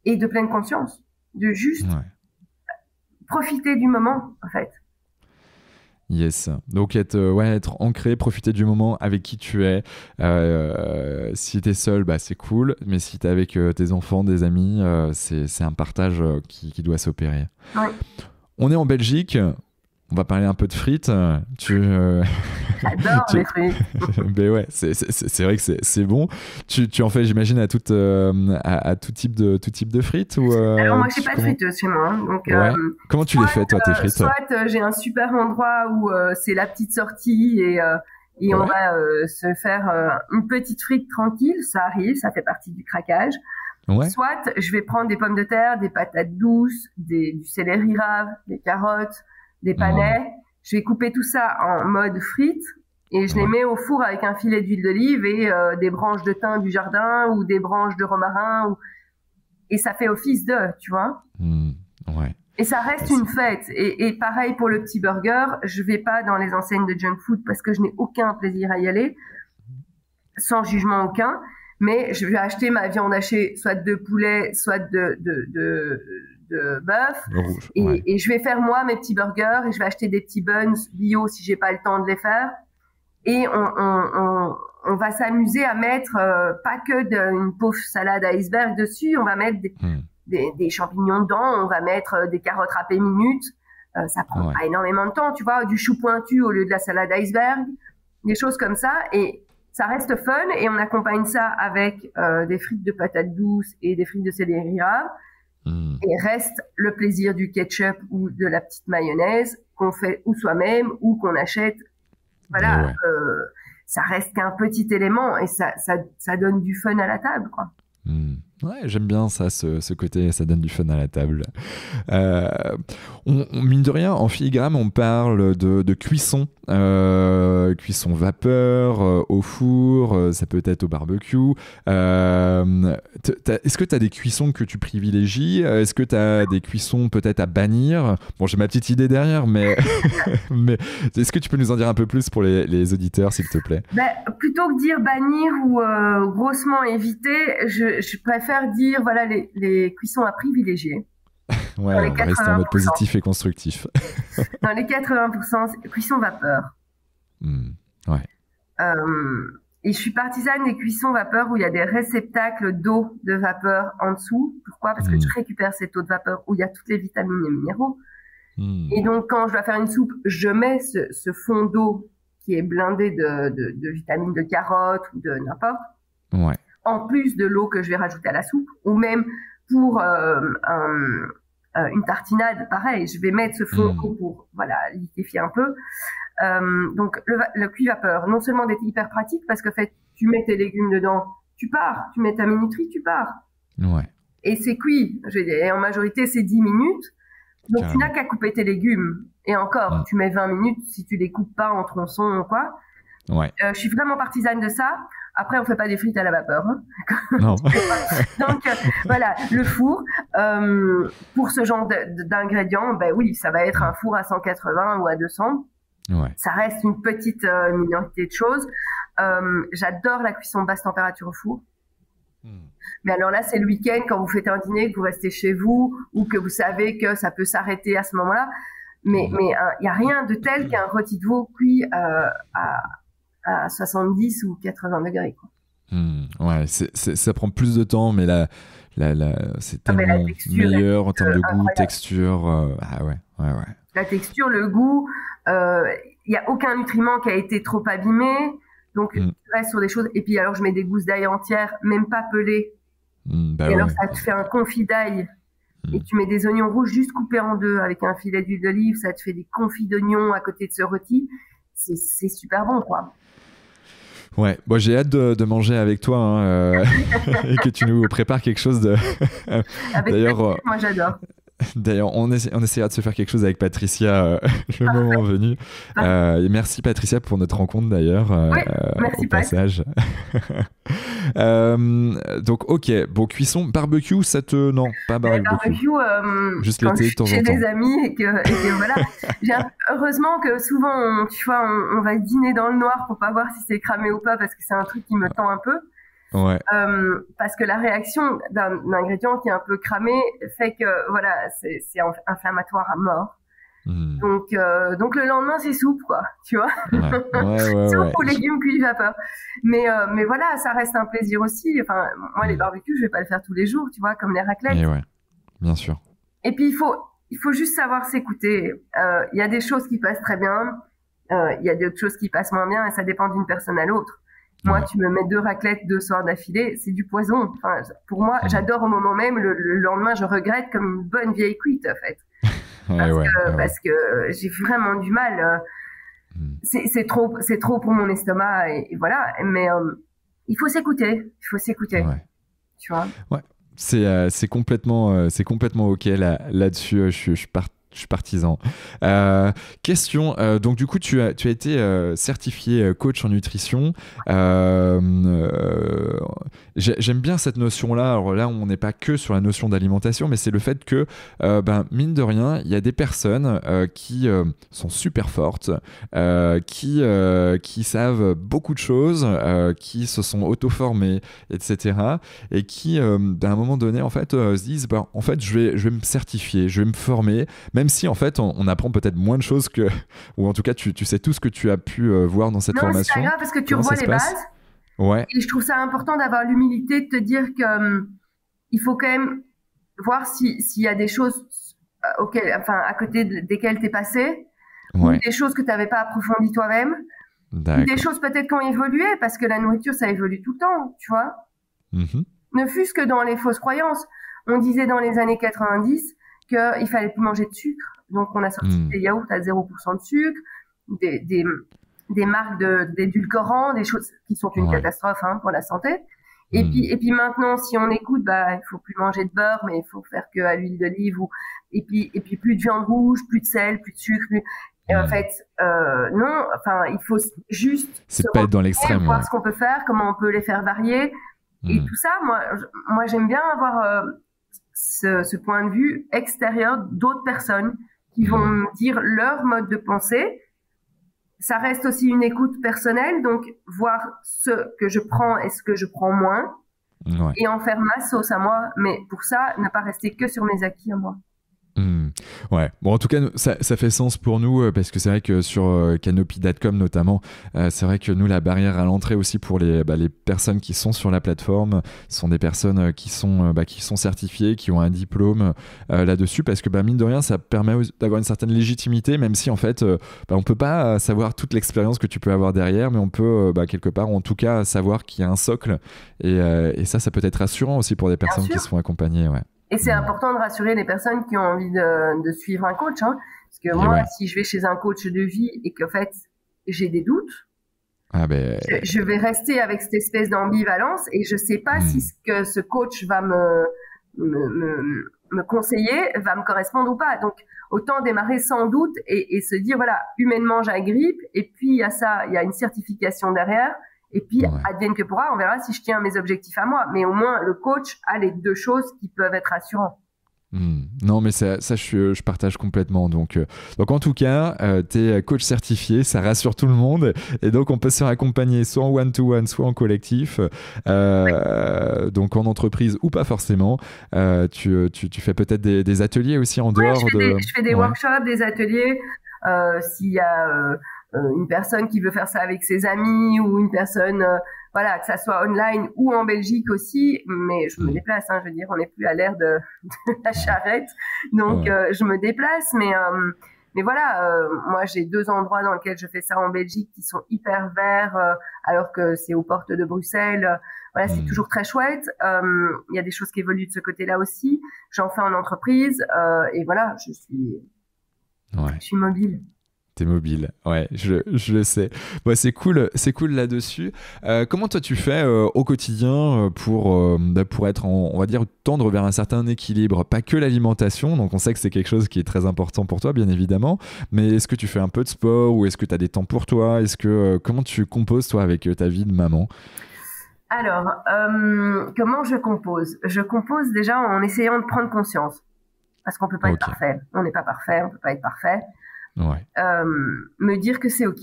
Et de pleine conscience. De juste profiter du moment, en fait. Yes. Donc être ancré, profiter du moment avec qui tu es. Si t'es seul, c'est cool. Mais si t'es avec tes enfants, des amis, c'est un partage qui doit s'opérer. Ouais. On est en Belgique. On va parler un peu de frites. J'adore les frites. Ben ouais, c'est vrai que c'est bon. Tu en fais, j'imagine, à tout type de frites ou Alors moi, je suis pas de friteuse chez moi. Hein, donc, ouais. Comment tu les fais, toi, tes frites? Soit j'ai un super endroit où c'est la petite sortie et on va se faire une petite frite tranquille. Ça arrive, ça fait partie du craquage. Ouais. Soit je vais prendre des pommes de terre, des patates douces, du céleri rave, des carottes, des panais. Je vais couper tout ça en mode frites et je les mets au four avec un filet d'huile d'olive et des branches de thym du jardin ou des branches de romarin. Et ça fait office de, tu vois. Ouais. Et ça reste une fête. Et pareil pour le petit burger, je vais pas dans les enseignes de junk food parce que je n'ai aucun plaisir à y aller, sans jugement aucun. Mais je vais acheter ma viande hachée, soit de poulet, soit de bœuf. Rouge, ouais. Et je vais faire moi mes petits burgers et je vais acheter des petits buns bio si j'ai pas le temps de les faire. Et on va s'amuser à mettre pas que une pauvre salade iceberg dessus, on va mettre des champignons dedans, on va mettre des carottes râpées minutes. Ça prend pas énormément de temps, tu vois, du chou pointu au lieu de la salade iceberg, des choses comme ça. Et ça reste fun et on accompagne ça avec des frites de patates douces et des frites de céleri rave. Et reste le plaisir du ketchup ou de la petite mayonnaise qu'on fait ou soi-même ou qu'on achète. Voilà, ça reste qu'un petit élément et ça donne du fun à la table, quoi. Ouais, j'aime bien ça, ce côté, ça donne du fun à la table. Mine de rien, en filigrane, on parle de cuisson. Cuisson vapeur, au four, ça peut être au barbecue. Est-ce que tu as des cuissons que tu privilégies? Est-ce que tu as des cuissons peut-être à bannir? Bon, j'ai ma petite idée derrière, mais, mais est-ce que tu peux nous en dire un peu plus pour les auditeurs, s'il te plaît? Plutôt que dire bannir ou grossement éviter, je préfère dire voilà les cuissons à privilégier. Ouais, on va rester en mode positif et constructif. Dans les 80%, cuisson vapeur. Ouais. Et je suis partisane des cuissons vapeur où il y a des réceptacles d'eau de vapeur en dessous. Pourquoi? Parce que je récupère cette eau de vapeur où il y a toutes les vitamines et minéraux. Et donc, quand je dois faire une soupe, je mets ce fond d'eau qui est blindé de vitamines de carottes ou de n'importe. Ouais. En plus de l'eau que je vais rajouter à la soupe, ou même pour une tartinade, pareil, je vais mettre ce fond d'eau pour liquéfier un peu. Donc le cuit vapeur, non seulement d'être hyper pratique parce que tu mets tes légumes dedans, tu pars, tu mets ta minuterie, tu pars. Ouais. Et c'est cuit, je veux dire, et en majorité c'est 10 minutes. Donc carrément. Tu n'as qu'à couper tes légumes. Et encore, tu mets 20 minutes si tu les coupes pas en tronçons ou quoi. Ouais. Je suis vraiment partisane de ça. Après, on fait pas des frites à la vapeur. Hein. Non. Donc, voilà, le four. Pour ce genre d'ingrédients, ben oui, ça va être un four à 180 ou à 200. Ouais. Ça reste une petite minorité de choses. J'adore la cuisson basse température au four. Mais alors là, c'est le week-end quand vous faites un dîner, que vous restez chez vous ou que vous savez que ça peut s'arrêter à ce moment-là. Mais y a rien de tel qu'un rôti de veau cuit à 70 ou 80 degrés, quoi. Ouais, ça prend plus de temps, mais c'est tellement meilleur en termes de goût, texture. Ah ouais. La texture, le goût, il n'y a aucun nutriment qui a été trop abîmé. Donc, je reste sur des choses. Et puis, alors, je mets des gousses d'ail entières, même pas pelées. Alors, ça te fait un confit d'ail. Et tu mets des oignons rouges juste coupés en deux avec un filet d'huile d'olive. Ça te fait des confits d'oignons à côté de ce rôti. C'est super bon, quoi. Ouais, bon, j'ai hâte de manger avec toi et que tu nous prépares quelque chose de... D'ailleurs, moi j'adore. D'ailleurs, on essaiera de se faire quelque chose avec Patricia le moment venu. Et merci Patricia pour notre rencontre d'ailleurs. Merci au passage. Donc ok, bon, cuisson, barbecue, ça te... Non, pas barbecue. Juste l'été de temps en temps. Chez des amis et que voilà. Heureusement que souvent, tu vois, on va dîner dans le noir pour pas voir si c'est cramé ou pas parce que c'est un truc qui me tend un peu. Ouais. Parce que la réaction d'un ingrédient qui est un peu cramé fait que voilà, c'est inflammatoire à mort. Donc le lendemain c'est soupe, quoi, tu vois. Ouais. Soupe aux légumes cuits vapeur. Mais voilà, ça reste un plaisir aussi. Enfin, moi les barbecues, je vais pas le faire tous les jours, tu vois, comme les raclettes. Et ouais, bien sûr. Et puis il faut juste savoir s'écouter. Il y a des choses qui passent très bien. Il y a d'autres choses qui passent moins bien et ça dépend d'une personne à l'autre. Moi, tu me mets 2 raclettes 2 soirs d'affilée, c'est du poison. Enfin, pour moi, j'adore au moment même, le lendemain, je regrette comme une bonne vieille cuite, en fait. Parce que j'ai vraiment du mal. C'est trop pour mon estomac et voilà. Mais il faut s'écouter. Tu vois. Ouais. C'est complètement ok là-dessus. Je suis partisan. Question. Donc du coup, tu as été certifié coach en nutrition. J'aime bien cette notion-là. Alors là, on n'est pas que sur la notion d'alimentation, mais c'est le fait que, mine de rien, il y a des personnes qui sont super fortes, qui savent beaucoup de choses, qui se sont auto-formées, etc. Et qui, à un moment donné, en fait, se disent, en fait, je vais me certifier, je vais me former, même si en fait on apprend peut-être moins de choses que, ou en tout cas tu sais tout ce que tu as pu voir dans cette formation. Non, c'est pas grave parce que tu revois les bases. Ouais. Et je trouve ça important d'avoir l'humilité de te dire que il faut quand même voir s'il y a des choses à côté desquelles t'es passé, ou des choses que t'avais pas approfondies toi-même, ou des choses peut-être qui ont évolué parce que la nourriture ça évolue tout le temps, tu vois. Ne fût-ce que dans les fausses croyances. On disait dans les années 90 qu'il fallait plus manger de sucre. Donc, on a sorti des yaourts à 0% de sucre, des marques d'édulcorants, des choses qui sont une catastrophe pour la santé. Et puis maintenant, si on écoute, il faut plus manger de beurre, mais il faut faire que à l'huile d'olive. Et puis plus de viande rouge, plus de sel, plus de sucre. Et en fait, non, il faut juste c'est pas être dans l'extrême, voir ce qu'on peut faire, comment on peut les faire varier. Et tout ça, moi j'aime bien avoir ce point de vue extérieur d'autres personnes qui vont me dire leur mode de pensée. Ça reste aussi une écoute personnelle, donc voir ce que je prends et ce que je prends moins, et en faire ma sauce à moi, mais pour ça, ne pas rester que sur mes acquis à moi. Ouais, bon, en tout cas ça fait sens pour nous parce que c'est vrai que sur Canopy.com notamment, c'est vrai que nous la barrière à l'entrée aussi pour les personnes qui sont sur la plateforme sont des personnes qui sont certifiées, qui ont un diplôme là-dessus, parce que mine de rien ça permet d'avoir une certaine légitimité, même si en fait on peut pas savoir toute l'expérience que tu peux avoir derrière, mais on peut quelque part en tout cas savoir qu'il y a un socle, et ça peut être rassurant aussi pour des personnes qui se font accompagner. Et c'est important de rassurer les personnes qui ont envie de suivre un coach, parce que moi, si je vais chez un coach de vie et qu'en fait, j'ai des doutes, je vais rester avec cette espèce d'ambivalence et je sais pas si ce que ce coach va me conseiller va me correspondre ou pas. Donc, autant démarrer sans doute et se dire, voilà, humainement, j'agrippe, et puis il y a ça, il y a une certification derrière. Et puis, advienne que pourra, on verra si je tiens mes objectifs à moi. Mais au moins, le coach a les 2 choses qui peuvent être rassurantes. Non, mais ça je partage complètement. Donc en tout cas, tu es coach certifié, ça rassure tout le monde. Et donc, on peut se faire accompagner soit en one-to-one, soit en collectif. Donc, en entreprise ou pas forcément. Tu fais peut-être des ateliers aussi en dehors de... Je fais des workshops, des ateliers. S'il y a... une personne qui veut faire ça avec ses amis, ou une personne, que ça soit online ou en Belgique aussi, mais je me déplace, je veux dire, on n'est plus à l'ère de la charrette, donc je me déplace, mais voilà, moi j'ai 2 endroits dans lesquels je fais ça en Belgique qui sont hyper verts, alors que c'est aux portes de Bruxelles. Voilà, c'est toujours très chouette. Il y a des choses qui évoluent de ce côté-là aussi. J'en fais en entreprise, et voilà, je suis mobile. T'es mobile, ouais, je le sais. C'est cool là-dessus. Comment toi tu fais au quotidien pour être, on va dire, tendre vers un certain équilibre, pas que l'alimentation, donc on sait que c'est quelque chose qui est très important pour toi, bien évidemment, mais est-ce que tu fais un peu de sport, ou est-ce que tu as des temps pour toi? Comment tu composes toi avec ta vie de maman? Alors, comment je compose? Je compose déjà en essayant de prendre conscience, parce qu'on peut pas être parfait. On n'est pas parfait, on peut pas être parfait. Me dire que c'est ok.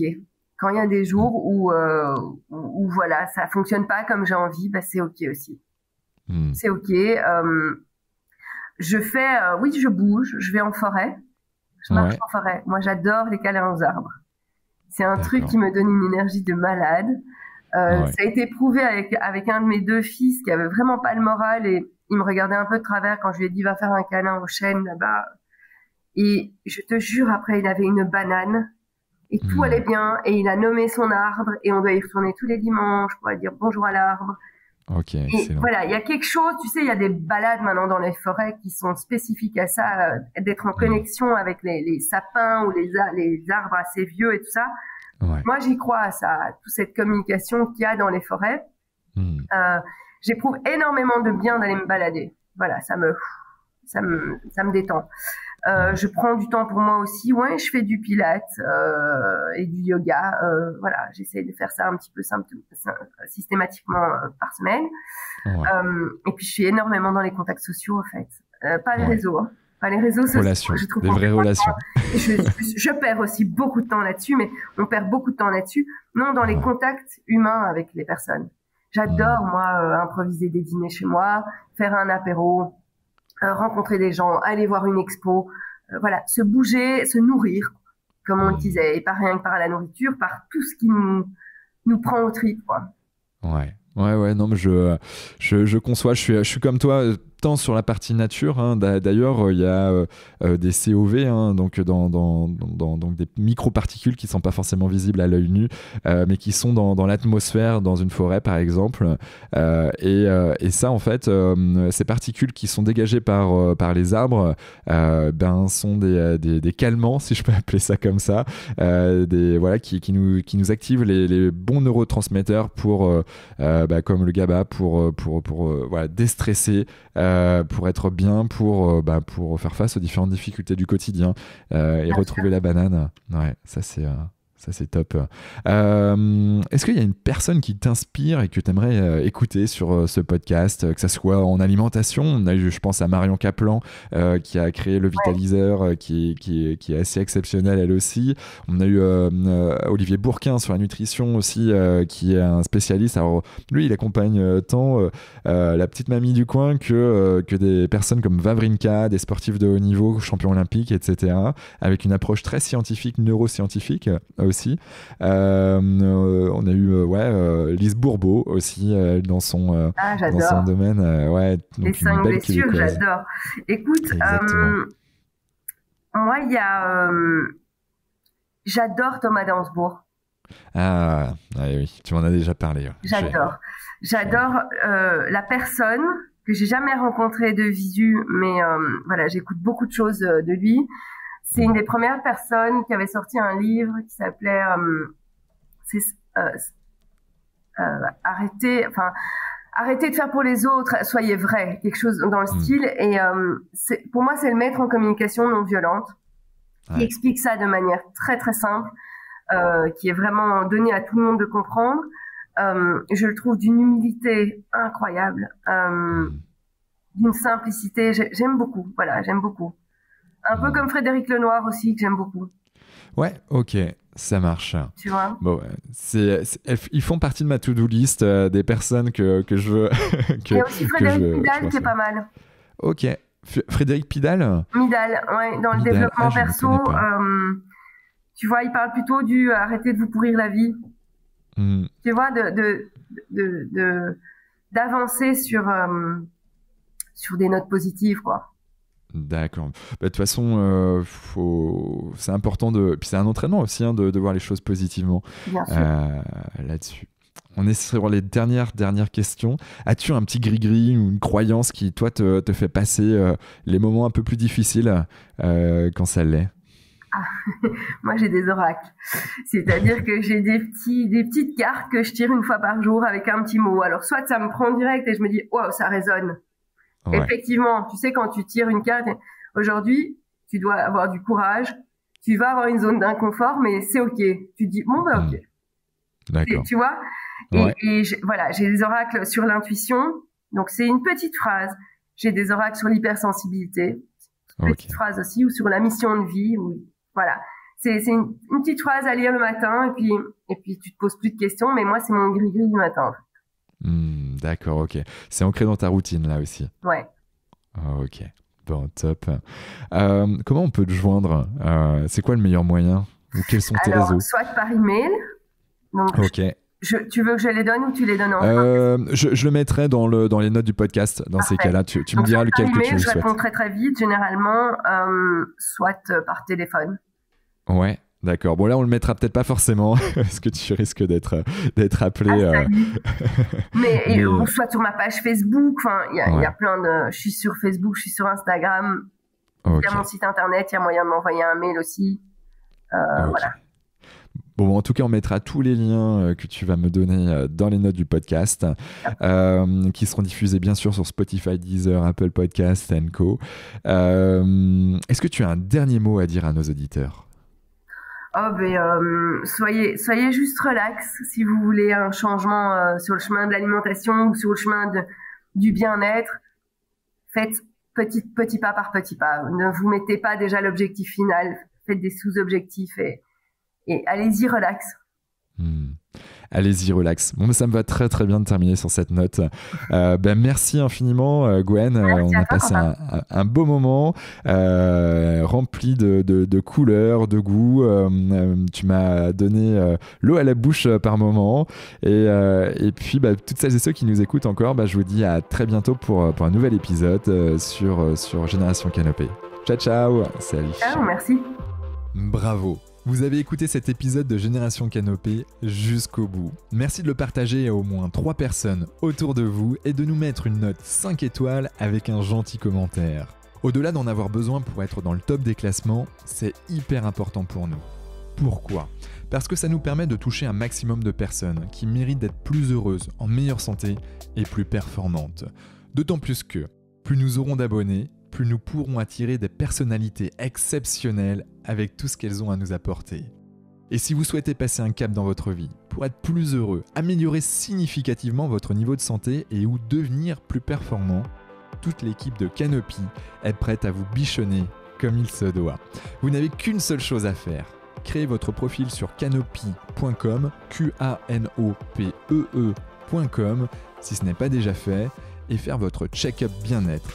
Quand il y a des jours où voilà, ça fonctionne pas comme j'ai envie, c'est ok aussi. C'est ok. Je fais, je bouge, je vais en forêt, je marche en forêt. Moi, j'adore les câlins aux arbres. C'est un truc qui me donne une énergie de malade. Ça a été prouvé avec un de mes 2 fils qui avait vraiment pas le moral, et il me regardait un peu de travers quand je lui ai dit va faire un câlin au chêne là-bas. Et je te jure, après, il avait une banane. Et tout allait bien, et il a nommé son arbre, et on doit y retourner tous les dimanches pour aller dire bonjour à l'arbre. Ok, et excellent. voilà, il y a quelque chose, tu sais, il y a des balades maintenant dans les forêts qui sont spécifiques à ça, d'être en connexion avec les sapins ou les arbres assez vieux et tout ça. Ouais. Moi, j'y crois à ça, à toute cette communication qu'il y a dans les forêts. J'éprouve énormément de bien d'aller me balader. Voilà, ça me détend. Je prends du temps pour moi aussi. Ouais, je fais du pilates et du yoga. Voilà, j'essaie de faire ça un petit peu systématiquement par semaine. Et puis je suis énormément dans les contacts sociaux en fait. Pas les réseaux. Hein. Pas les réseaux sociaux. Je trouve des vraies relations. Je perds aussi beaucoup de temps là-dessus, mais on perd beaucoup de temps là-dessus. Non, dans les contacts humains avec les personnes. J'adore moi improviser des dîners chez moi, faire un apéro. Rencontrer des gens, aller voir une expo, voilà, se bouger, se nourrir, comme on le disait, et pas rien que par la nourriture, par tout ce qui nous prend aux tripes, quoi. Ouais, non, mais je conçois, je suis comme toi, tant sur la partie nature, hein. D'ailleurs, il y a des COV, hein, donc donc des microparticules qui ne sont pas forcément visibles à l'œil nu, mais qui sont dans l'atmosphère, dans une forêt par exemple. Et ça, en fait, ces particules qui sont dégagées par les arbres sont des calmants, si je peux appeler ça comme ça, qui nous activent les bons neurotransmetteurs pour, comme le GABA, pour déstresser, pour être bien, pour faire face aux différentes difficultés du quotidien et retrouver la banane. Ouais, ça c'est top. Est-ce qu'il y a une personne qui t'inspire et que tu aimerais écouter sur ce podcast, que ça soit en alimentation? On a eu, je pense à Marion Caplan qui a créé le Vitaliseur, qui est assez exceptionnel elle aussi. On a eu Olivier Bourquin sur la nutrition aussi, qui est un spécialiste. Alors lui, il accompagne tant la petite mamie du coin que des personnes comme Wawrinka, des sportifs de haut niveau, champions olympiques, etc., avec une approche très scientifique, neuroscientifique aussi. On a eu Lise Bourbeau aussi dans son domaine. Les 5 blessures, j'adore. Écoute, moi, il y a... j'adore Thomas Dansbourg. Oui, tu m'en as déjà parlé. J'adore la personne que j'ai jamais rencontrée de visu, mais j'écoute beaucoup de choses de lui. C'est une des premières personnes qui avait sorti un livre qui s'appelait Arrêtez de faire pour les autres, soyez vrai, quelque chose dans le style. Et pour moi, c'est le maître en communication non violente qui explique ça de manière très très simple, qui est vraiment donné à tout le monde de comprendre. Je le trouve d'une humilité incroyable, d'une simplicité. J'aime beaucoup. Voilà, j'aime beaucoup. Un peu comme Frédéric Lenoir aussi, que j'aime beaucoup. Ouais, ok, ça marche. Tu vois ? Bon, ils font partie de ma to-do list, des personnes que je veux. Il y a aussi Frédéric Pidal qui est pas mal. Ok, Frédéric Pidal ? Midal, ouais, dans le développement perso. Tu vois, il parle plutôt du arrêter de vous pourrir la vie. Tu vois, d'avancer sur des notes positives, quoi. D'accord. De toute façon, c'est important puis c'est un entraînement aussi, hein, de voir les choses positivement. Bien sûr. Là-dessus. On est sur les dernières questions. As-tu un petit gris-gris ou une croyance qui, toi, te fait passer les moments un peu plus difficiles quand ça l'est? Moi, j'ai des oracles. C'est-à-dire que j'ai des petites cartes que je tire une fois par jour avec un petit mot. Alors, soit ça me prend direct et je me dis « Wow, ça résonne ». Ouais. Effectivement, tu sais, quand tu tires une carte, aujourd'hui, tu dois avoir du courage, tu vas avoir une zone d'inconfort, mais c'est ok. Tu dis, bon, ben ok. D'accord. Tu vois? Et j'ai des oracles sur l'intuition. Donc, c'est une petite phrase. J'ai des oracles sur l'hypersensibilité. Une petite phrase aussi, ou sur la mission de vie. Voilà. C'est une petite phrase à lire le matin, et puis tu te poses plus de questions, mais moi, c'est mon gris-gris du matin. D'accord, ok. C'est ancré dans ta routine, là aussi. Ouais. Ok, bon, top. Comment on peut te joindre? C'est quoi le meilleur moyen? Ou quels sont tes réseaux? Soit par email. Donc, ok. Tu veux que je les donne ou tu les donnes je le mettrai dans les notes du podcast. Dans ces cas-là, tu me diras lequel que tu le souhaites. Je réponds très très vite, généralement, soit par téléphone. Ouais. D'accord. Bon, là, on le mettra peut-être pas forcément, parce que tu risques d'être appelé. Mais soit sur ma page Facebook. Enfin, il y a Ouais. plein de. Je suis sur Facebook, je suis sur Instagram. Il Ok. y a mon site internet. Il y a moyen de m'envoyer un mail aussi. Ok. Voilà. Bon, en tout cas, on mettra tous les liens que tu vas me donner dans les notes du podcast, qui seront diffusés bien sûr sur Spotify, Deezer, Apple Podcasts and Co. Est-ce que tu as un dernier mot à dire à nos auditeurs? Soyez juste relax si vous voulez un changement sur le chemin de l'alimentation ou sur le chemin du bien-être. Faites petit pas par petit pas. Ne vous mettez pas déjà l'objectif final. Faites des sous-objectifs et allez-y relax. Allez-y, relax. Bon, mais ça me va très très bien de terminer sur cette note. Merci infiniment, Gwen. Merci On à a toi, passé Quentin. un beau moment rempli de couleurs, de goûts. Tu m'as donné l'eau à la bouche par moment. Et puis, toutes celles et ceux qui nous écoutent encore, je vous dis à très bientôt pour un nouvel épisode sur Génération Canopée. Ciao, ciao. Salut. Ciao, merci. Bravo. Vous avez écouté cet épisode de Génération Canopée jusqu'au bout. Merci de le partager à au moins 3 personnes autour de vous et de nous mettre une note 5 étoiles avec un gentil commentaire. Au-delà d'en avoir besoin pour être dans le top des classements, c'est hyper important pour nous. Pourquoi ? Parce que ça nous permet de toucher un maximum de personnes qui méritent d'être plus heureuses, en meilleure santé et plus performantes. D'autant plus que, plus nous aurons d'abonnés, plus nous pourrons attirer des personnalités exceptionnelles avec tout ce qu'elles ont à nous apporter. Et si vous souhaitez passer un cap dans votre vie, pour être plus heureux, améliorer significativement votre niveau de santé et ou devenir plus performant, toute l'équipe de Canopy est prête à vous bichonner comme il se doit. Vous n'avez qu'une seule chose à faire. Créez votre profil sur canopee.com, Qanopee.com, si ce n'est pas déjà fait, et faire votre check-up bien-être